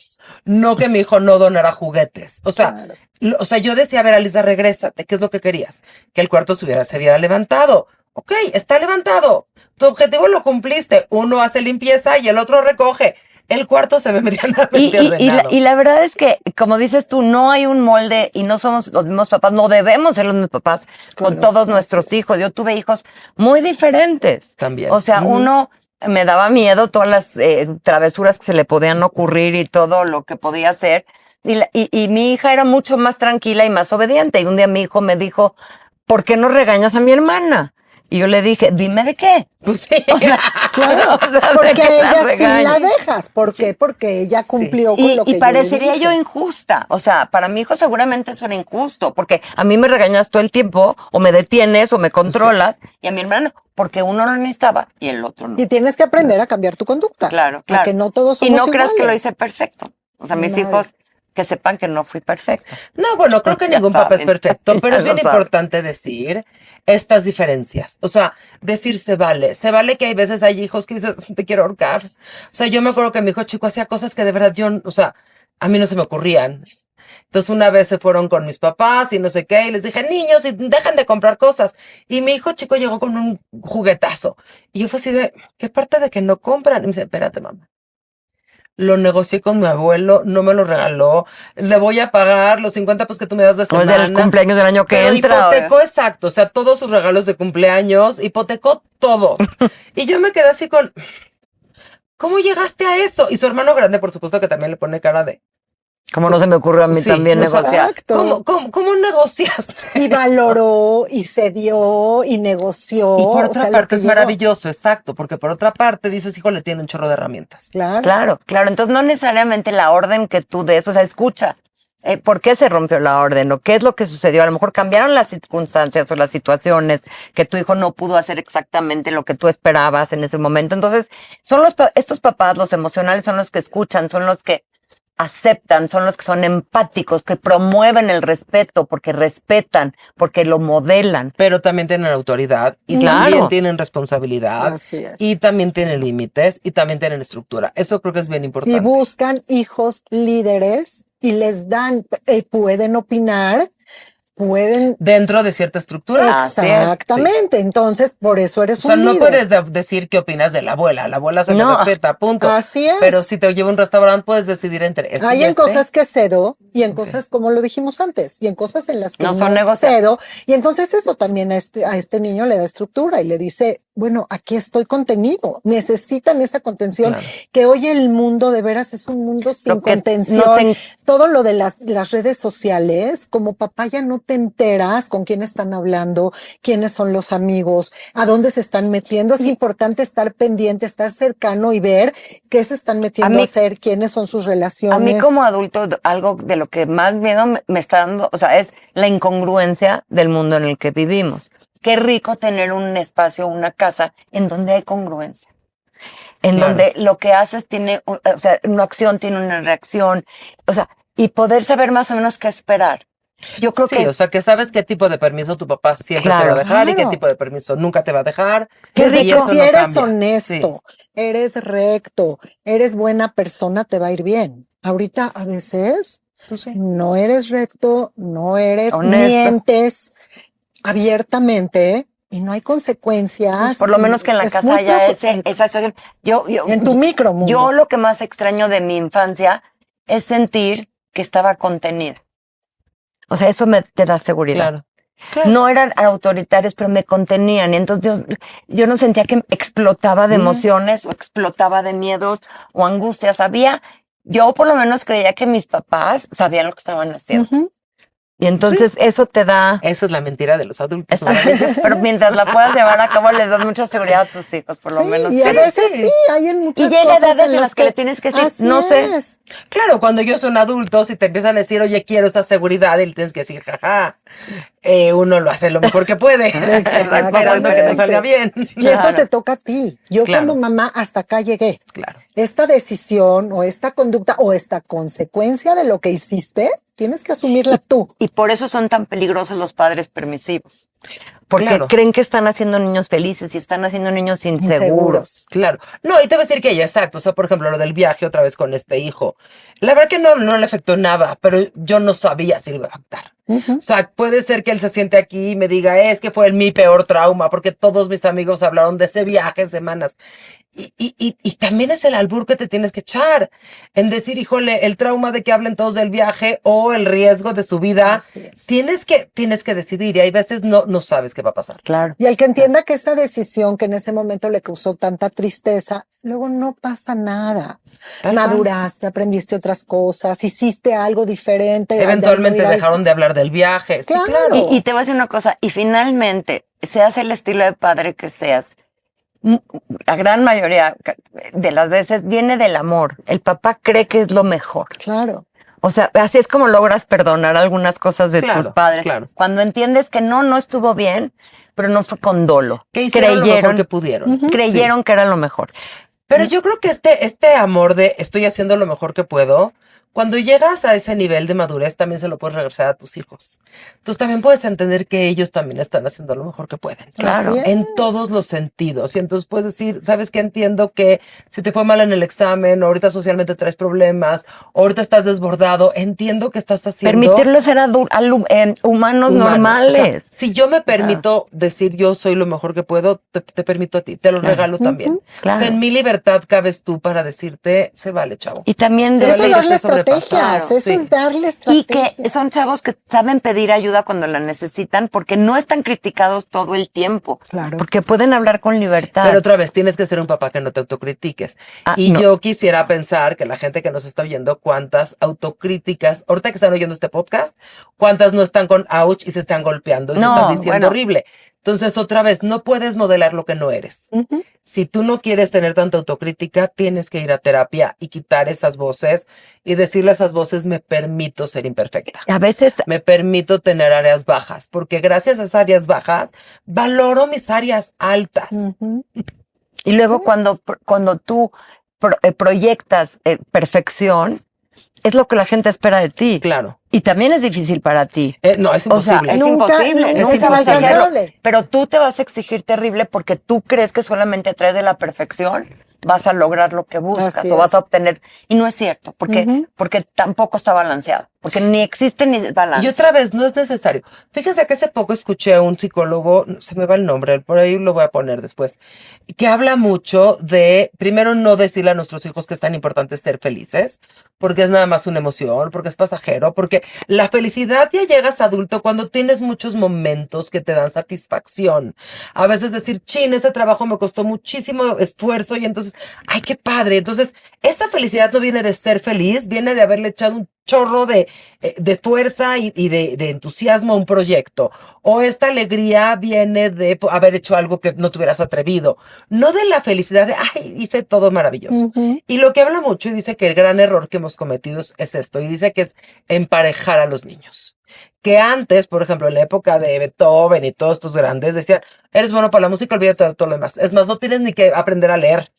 no que mi hijo no donara juguetes. O sea, Claro. yo decía, a ver, Alisa, regrésate, ¿qué es lo que querías? Que el cuarto se viera levantado. Ok, está levantado. Tu objetivo lo cumpliste. Uno hace limpieza y el otro recoge. El cuarto se ve medianamente ordenado. Y la verdad es que, como dices tú, no hay un molde y no somos los mismos papás, no debemos ser los mismos papás con Claro, todos así nuestros es. hijos. Yo tuve hijos muy diferentes. También. O sea, uno me daba miedo todas las travesuras que se le podían ocurrir y todo lo que podía hacer. Y mi hija era mucho más tranquila y más obediente. Y un día mi hijo me dijo, ¿por qué no regañas a mi hermana? Y yo le dije, dime de qué. Pues sí. Claro, O sea, porque ¿de qué la ella sí regaño? la dejas. ¿Por qué? Porque ella cumplió con lo que Y parecería yo yo le dije. injusta. O sea, para mi hijo seguramente eso era injusto, porque a mí me regañas todo el tiempo, o me detienes, o me controlas, y a mi hermano, porque uno lo necesitaba y el otro no. Y tienes que aprender a cambiar tu conducta. Claro, A claro. que no todos y somos no creas que lo iguales. hice perfecto. O sea, mis Nadie. hijos que sepan que no fui perfecta. No, bueno, creo que Ya ningún papá es saben, perfecto, ya pero es lo bien saben. importante decir estas diferencias. O sea, decir se vale que hay veces hay hijos que dices, te quiero ahorcar. O sea, yo me acuerdo que mi hijo chico hacía cosas que de verdad yo, o sea, a mí no se me ocurrían. Entonces una vez se fueron con mis papás y no sé qué, y les dije, niños, y dejan de comprar cosas. Y mi hijo chico llegó con un juguetazo. Y yo fue así de, ¿qué parte de que no compran? Y me dice, espérate, mamá. Lo negocié con mi abuelo, no me lo regaló. Le voy a pagar los 50 pues que tú me das de O es semana. del cumpleaños del año que Pero entra. hipotecó, exacto, o sea, todos sus regalos de cumpleaños, hipotecó todo. Y yo me quedé así con, ¿cómo llegaste a eso? Y su hermano grande, por supuesto, que también le pone cara de, Como no se me ocurrió a mí Sí, también o sea, negociar. Exacto. ¿cómo negociaste? Y valoró, y cedió, y negoció. Y por o otra sea, lo parte que es llegó. maravilloso, exacto, porque por otra parte dices, hijo, le tiene un chorro de herramientas. Claro. Claro, claro. Entonces no necesariamente la orden que tú des, o sea, escucha. ¿Por qué se rompió la orden? ¿O qué es lo que sucedió? A lo mejor cambiaron las circunstancias o las situaciones que tu hijo no pudo hacer exactamente lo que tú esperabas en ese momento. Entonces, son estos papás, los emocionales, son los que escuchan, son los que aceptan, son los que son empáticos, que promueven el respeto, porque respetan, porque lo modelan. Pero también tienen autoridad y Claro. también tienen responsabilidad. Así es. Y también tienen límites y también tienen estructura. Eso creo que es bien importante. Y buscan hijos líderes y les dan, pueden opinar, pueden. Dentro de cierta estructura. Exactamente. Sí. Entonces, por eso eres O sea, un no líder. puedes decir qué opinas de la abuela. La abuela se le No. respeta, punto. Así es. Pero si te lleva a un restaurante, puedes decidir entre este Hay y en este. cosas que cedo y en cosas, como lo dijimos antes, y en cosas en las que No no, son negociables. cedo. Y entonces eso también a este niño le da estructura y le dice, bueno, aquí estoy contenido. Necesitan esa contención. Claro. Que hoy el mundo de veras es un mundo sin Lo que contención. nos Todo lo de las redes sociales, como papá ya no te enteras con quién están hablando, quiénes son los amigos, a dónde se están metiendo. Es importante estar pendiente, estar cercano y ver qué se están metiendo a hacer, quiénes son sus relaciones. A mí como adulto, algo de lo que más miedo me está dando, o sea, es la incongruencia del mundo en el que vivimos. Qué rico tener un espacio, una casa en donde hay congruencia. En Claro. donde lo que haces tiene, o sea, una acción tiene una reacción. O sea, y poder saber más o menos qué esperar. Yo creo Sí, que o sea, que sabes qué tipo de permiso tu papá siempre te va Claro. a dejar y qué Claro. tipo de permiso nunca te va a dejar. Qué Y rico. eso Si no eres cambia. honesto, eres recto, eres buena persona, te va a ir bien. Ahorita a veces Sí, pues sí. no eres recto, no eres, Honesto. mientes abiertamente y no hay consecuencias. por lo y menos que en la es casa muy haya poco- esa situación. Yo, en tu micromundo. Yo lo que más extraño de mi infancia es sentir que estaba contenida. O sea, eso te da seguridad. Claro. No eran autoritarios, pero me contenían. Y entonces yo no sentía que explotaba de emociones o explotaba de miedos o angustias. Yo por lo menos creía que mis papás sabían lo que estaban haciendo. Ujú. Y entonces eso te da... Esa es la mentira de los adultos. Pero mientras la puedas llevar a cabo, les das mucha seguridad a tus hijos, por lo Sí, menos. y a Sí. veces sí, hay en Y muchas llega cosas edades en las que le tienes que decir, así no sé. es. Claro, cuando ellos son adultos y te empiezan a decir, oye, quiero esa seguridad, y le tienes que decir, jaja, uno lo hace lo mejor que puede. Esperando que te salga bien. Y esto te toca a ti. Yo Claro. como mamá hasta acá llegué. Claro. Esta decisión o esta conducta o esta consecuencia de lo que hiciste, tienes que asumirla tú. Y por eso son tan peligrosos los padres permisivos. Porque Claro. creen que están haciendo niños felices y están haciendo niños inseguros. Claro. No, y te voy a decir que ella, exacto. O sea, por ejemplo, lo del viaje otra vez con este hijo. La verdad que no le afectó nada, pero yo no sabía si le iba a afectar. O sea, puede ser que él se siente aquí y me diga, es que fue mi peor trauma, porque todos mis amigos hablaron de ese viaje semanas. Y también es el albur que te tienes que echar en decir, híjole, el trauma de que hablen todos del viaje o el riesgo de su vida. Así es. Tienes que decidir y hay veces no sabes qué va a pasar. Claro. Y el que entienda que esa decisión que en ese momento le causó tanta tristeza, luego no pasa nada. Tal cual. Maduraste, aprendiste otras cosas, hiciste algo diferente. Eventualmente de algo ir dejaron de hablar del viaje. Claro. Sí, claro. Y te voy a decir una cosa, y finalmente, seas el estilo de padre que seas, la gran mayoría de las veces viene del amor. El papá cree que es lo mejor. Claro. O sea, así es como logras perdonar algunas cosas de Claro, tus padres. claro. Cuando entiendes que no estuvo bien, pero no fue con dolo. Que hicieron lo mejor que pudieron. Creyeron que era lo mejor. Pero yo creo que este amor de estoy haciendo lo mejor que puedo, cuando llegas a ese nivel de madurez, también se lo puedes regresar a tus hijos. Entonces también puedes entender que ellos también están haciendo lo mejor que pueden. Claro. Así es. En todos los sentidos. Y entonces puedes decir, ¿sabes qué? Entiendo que si te fue mal en el examen, ahorita socialmente traes problemas, ahorita estás desbordado, entiendo que estás haciendo... Permitirlos ser humanos normales. O sea, si yo me permito decir yo soy lo mejor que puedo, te permito a ti, te lo regalo también. claro. O sea, en mi libertad cabes tú para decirte, se vale, chavo. Y también Se Eso vale es que darle estés sobrepasado. estrategias, eso Sí. es darle Y estrategias. que son chavos que saben pedir ayuda cuando la necesitan porque no están criticados todo el tiempo. Claro. Porque pueden hablar con libertad. Pero otra vez, tienes que ser un papá que no te autocritiques. Y no. yo quisiera pensar que la gente que nos está oyendo, cuántas autocríticas, ahorita que están oyendo este podcast, cuántas no están con ouch y se están golpeando y se No, están diciendo bueno. horrible. Entonces, otra vez, no puedes modelar lo que no eres. Si tú no quieres tener tanta autocrítica, tienes que ir a terapia y quitar esas voces y decirle a esas voces, me permito ser imperfecta. A veces Me permito tener áreas bajas, porque gracias a esas áreas bajas, valoro mis áreas altas. Y luego cuando tú proyectas perfección, es lo que la gente espera de ti. Claro. Y también es difícil para ti. No, es O sea, imposible. es Nunca- imposible. nunca es se va a imposible. alcanzable. Pero tú te vas a exigir terrible porque tú crees que solamente a través de la perfección vas a lograr lo que buscas Así o vas es. a obtener. Y no es cierto, porque tampoco está balanceado. porque ni existe ni balance. Y otra vez, no es necesario. Fíjense que hace poco escuché a un psicólogo, se me va el nombre, por ahí lo voy a poner después, que habla mucho de, primero, no decirle a nuestros hijos que es tan importante ser felices, porque es nada más una emoción, porque es pasajero, porque la felicidad ya llegas adulto cuando tienes muchos momentos que te dan satisfacción. A veces decir, chin, este trabajo me costó muchísimo esfuerzo y entonces, ay, qué padre. Entonces, esa felicidad no viene de ser feliz, viene de haberle echado un chorro de fuerza y de entusiasmo a un proyecto. O esta alegría viene de haber hecho algo que no te hubieras atrevido. No de la felicidad de, ay, hice todo maravilloso. Y lo que habla mucho y dice que el gran error que hemos cometido es esto. Y dice que es emparejar a los niños. Que antes, por ejemplo, en la época de Beethoven y todos estos grandes, decían, eres bueno para la música, olvídate de todo lo demás. Es más, no tienes ni que aprender a leer.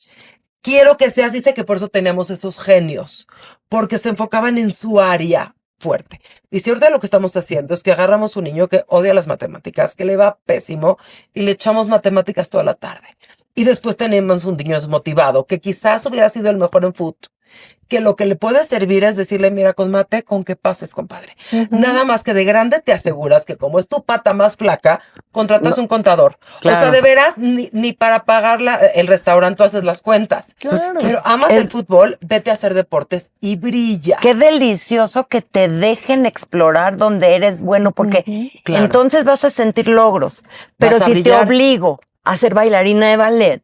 Quiero que seas, dice que por eso teníamos esos genios, porque se enfocaban en su área fuerte. Y si ahorita lo que estamos haciendo es que agarramos un niño que odia las matemáticas, que le va pésimo, y le echamos matemáticas toda la tarde. Y después tenemos un niño desmotivado, que quizás hubiera sido el mejor en fútbol, que lo que le puede servir es decirle, mira, con mate, con que pases, compadre. Nada más que de grande te aseguras que como es tu pata más flaca, contratas un contador. Claro. O sea, de veras, ni para pagar el restaurante tú haces las cuentas. Claro. Pero amas el fútbol, vete a hacer deportes y brilla. Qué delicioso que te dejen explorar donde eres bueno, porque Claro. entonces vas a sentir logros. Pero Vas a si te brillar. obligo a ser bailarina de ballet,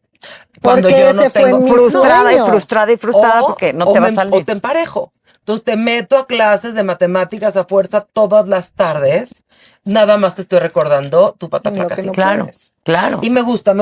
Cuando Porque yo no ese fue tengo mi frustrada sueño. y frustrada porque no te va a O salir. te emparejo. Entonces te meto a clases de matemáticas a fuerza todas las tardes. Nada más te estoy recordando tu pata Lo flaca. que sí. no Claro, puedes. claro. Y me gusta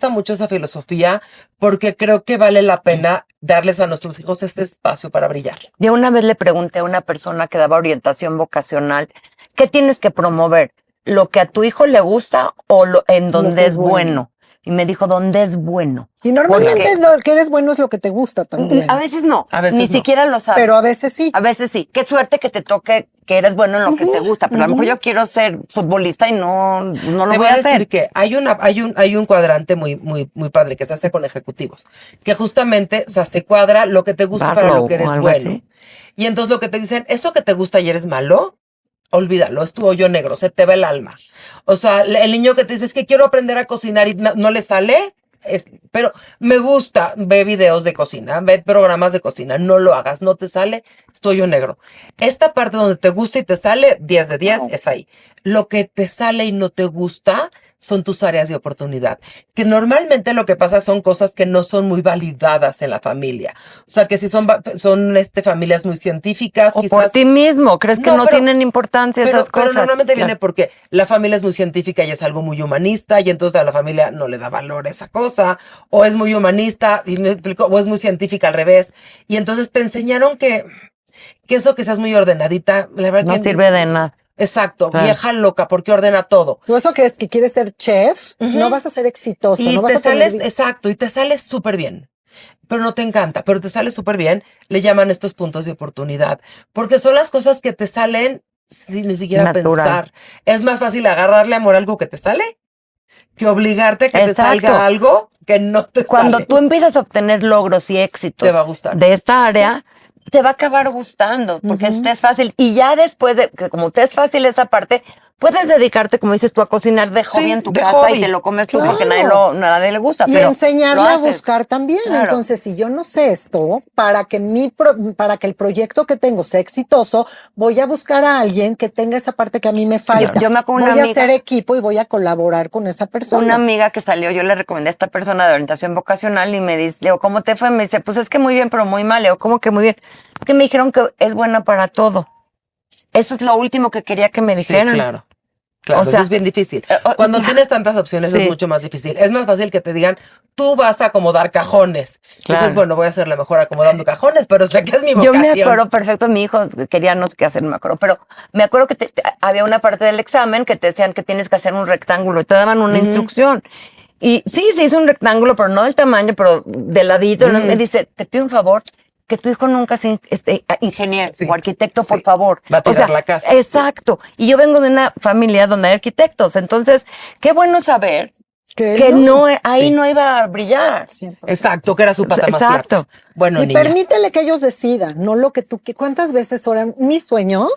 mucho esa filosofía porque creo que vale la pena darles a nuestros hijos este espacio para brillar. Yo una vez le pregunté a una persona que daba orientación vocacional, ¿qué tienes que promover? ¿Lo que a tu hijo le gusta o en donde que es es bueno? bueno. Y me dijo, ¿dónde es bueno? Y normalmente Porque lo que eres bueno es lo que te gusta también. a veces no, A veces ni no. siquiera lo sabes. Pero a veces sí. A veces sí. Qué suerte que te toque que eres bueno en lo que te gusta, pero a lo mejor yo quiero ser futbolista y no lo Te voy voy a a decir hacer. que hay un cuadrante muy padre que se hace con ejecutivos, que justamente, o sea, se cuadra lo que te gusta para Barlow lo que o eres algo bueno. así. Y entonces lo que te dicen, eso que te gusta y eres malo, olvídalo, es tu hoyo negro, se te va el alma. O sea, el niño que te dice, es que quiero aprender a cocinar y no le sale, pero me gusta, ve videos de cocina, ve programas de cocina, no lo hagas, no te sale, es tu hoyo negro. Esta parte donde te gusta y te sale, 10 de 10, es ahí. Lo que te sale y no te gusta son tus áreas de oportunidad, que normalmente lo que pasa son cosas que no son muy validadas en la familia. O sea, que si son familias muy científicas, O quizás por ti mismo, ¿crees que no pero- tienen importancia pero, esas cosas? Pero normalmente Claro. viene porque la familia es muy científica y es algo muy humanista y entonces a la familia no le da valor a esa cosa, o es muy humanista y me explico, o es muy científica al revés. Y entonces te enseñaron que eso que seas muy ordenadita, la verdad No que sirve de nada. Exacto, Claro. vieja loca, porque ordena todo. Tú eso crees que quieres ser chef, no vas a ser exitoso, Y no vas te a tener... sales, exacto, y te sales súper bien. Pero no te encanta, pero te sale súper bien. Le llaman estos puntos de oportunidad. Porque son las cosas que te salen sin ni siquiera Natural. pensar. Es más fácil agarrarle amor a algo que te sale que obligarte a que te Exacto. salga algo que no te Cuando sale. tú empiezas a obtener logros y éxitos Te va a gustar. de esta área, te va a acabar gustando, porque te es fácil. Y ya después de que como te es fácil esa parte, puedes dedicarte, como dices tú, a cocinar de hobby Sí, en tu de casa hobby. y te lo comes tú Claro. porque nadie le gusta. Y pero enseñarle lo a haces. buscar también. Claro. Entonces, si yo no sé esto, para que el proyecto que tengo sea exitoso, voy a buscar a alguien que tenga esa parte que a mí me falta. Yo me acuerdo voy una a amiga- hacer equipo y voy a colaborar con esa persona. Una amiga que salió, yo le recomendé a esta persona de orientación vocacional y me dice, le digo, ¿cómo te fue? Me dice, pues es que muy bien, pero muy mal. Le digo, ¿cómo que muy bien? Es que me dijeron que es buena para todo. Eso es lo último que quería que me Sí, dijeran. claro. Claro, O sea, eso es bien difícil. o- Cuando ya. tienes tantas opciones Sí. es mucho más difícil. Es más fácil que te digan, tú vas a acomodar cajones. Claro. Dices, bueno, voy a ser la mejor acomodando cajones, pero sé que es mi Yo vocación. me acuerdo perfecto, mi hijo quería no sé qué hacer, no me acuerdo, pero me acuerdo que había una parte del examen que te decían que tienes que hacer un rectángulo y te daban una instrucción. Y sí, se hizo un rectángulo, pero no del tamaño, pero de ladito. ¿no? Me dice, te pido un favor, que tu hijo nunca sea ingeniero Sí, o arquitecto, por sí. favor. Va a tirar la casa. Exacto. Y yo vengo de una familia donde hay arquitectos, entonces, qué bueno saber Que que no. ahí Sí. no iba a brillar. 100%. Exacto, que era su pata más Exacto. flaca. Bueno, y niñas. permítele que ellos decidan, no lo que tú ¿cuántas veces oran mis sueños?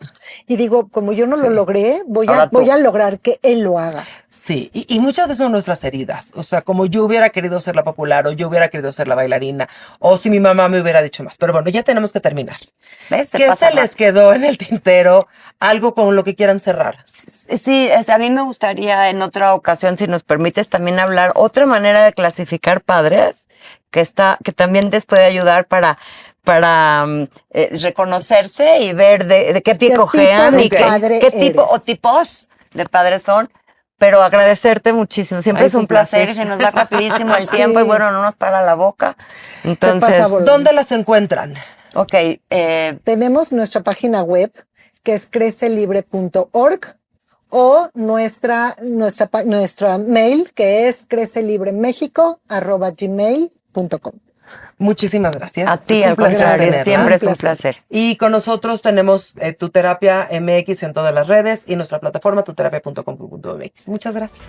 Y digo, como yo no lo logré, Ahora tú. voy a lograr que él lo haga. Sí, y muchas veces son nuestras heridas. O sea, como yo hubiera querido ser la popular, o yo hubiera querido ser la bailarina, o si mi mamá me hubiera dicho más. Pero bueno, ya tenemos que terminar. ¿Ves? ¿Qué pasa se les rápido. quedó en el tintero? Algo con lo que quieran cerrar. Sí, a mí me gustaría en otra ocasión, si nos permites, también hablar otra manera de clasificar padres que también les puede ayudar para reconocerse y ver de qué pie ¿Qué cojean tipo de y padre qué tipo o eres? tipos de padres son. Pero agradecerte muchísimo. Siempre Ay, es un placer y se nos va rapidísimo el Sí. tiempo y bueno, no nos para la boca. Se Entonces, pasa volando. ¿Dónde las encuentran? ok, Tenemos nuestra página web que es crecelibre.org o nuestra mail que es crecelibremexico@gmail.com. Muchísimas gracias. a ti Es un al placer contrario, tenerla. siempre es un Un placer. placer. Y con nosotros tenemos Tu Terapia MX en todas las redes y nuestra plataforma tuterapia.com.mx. Muchas gracias.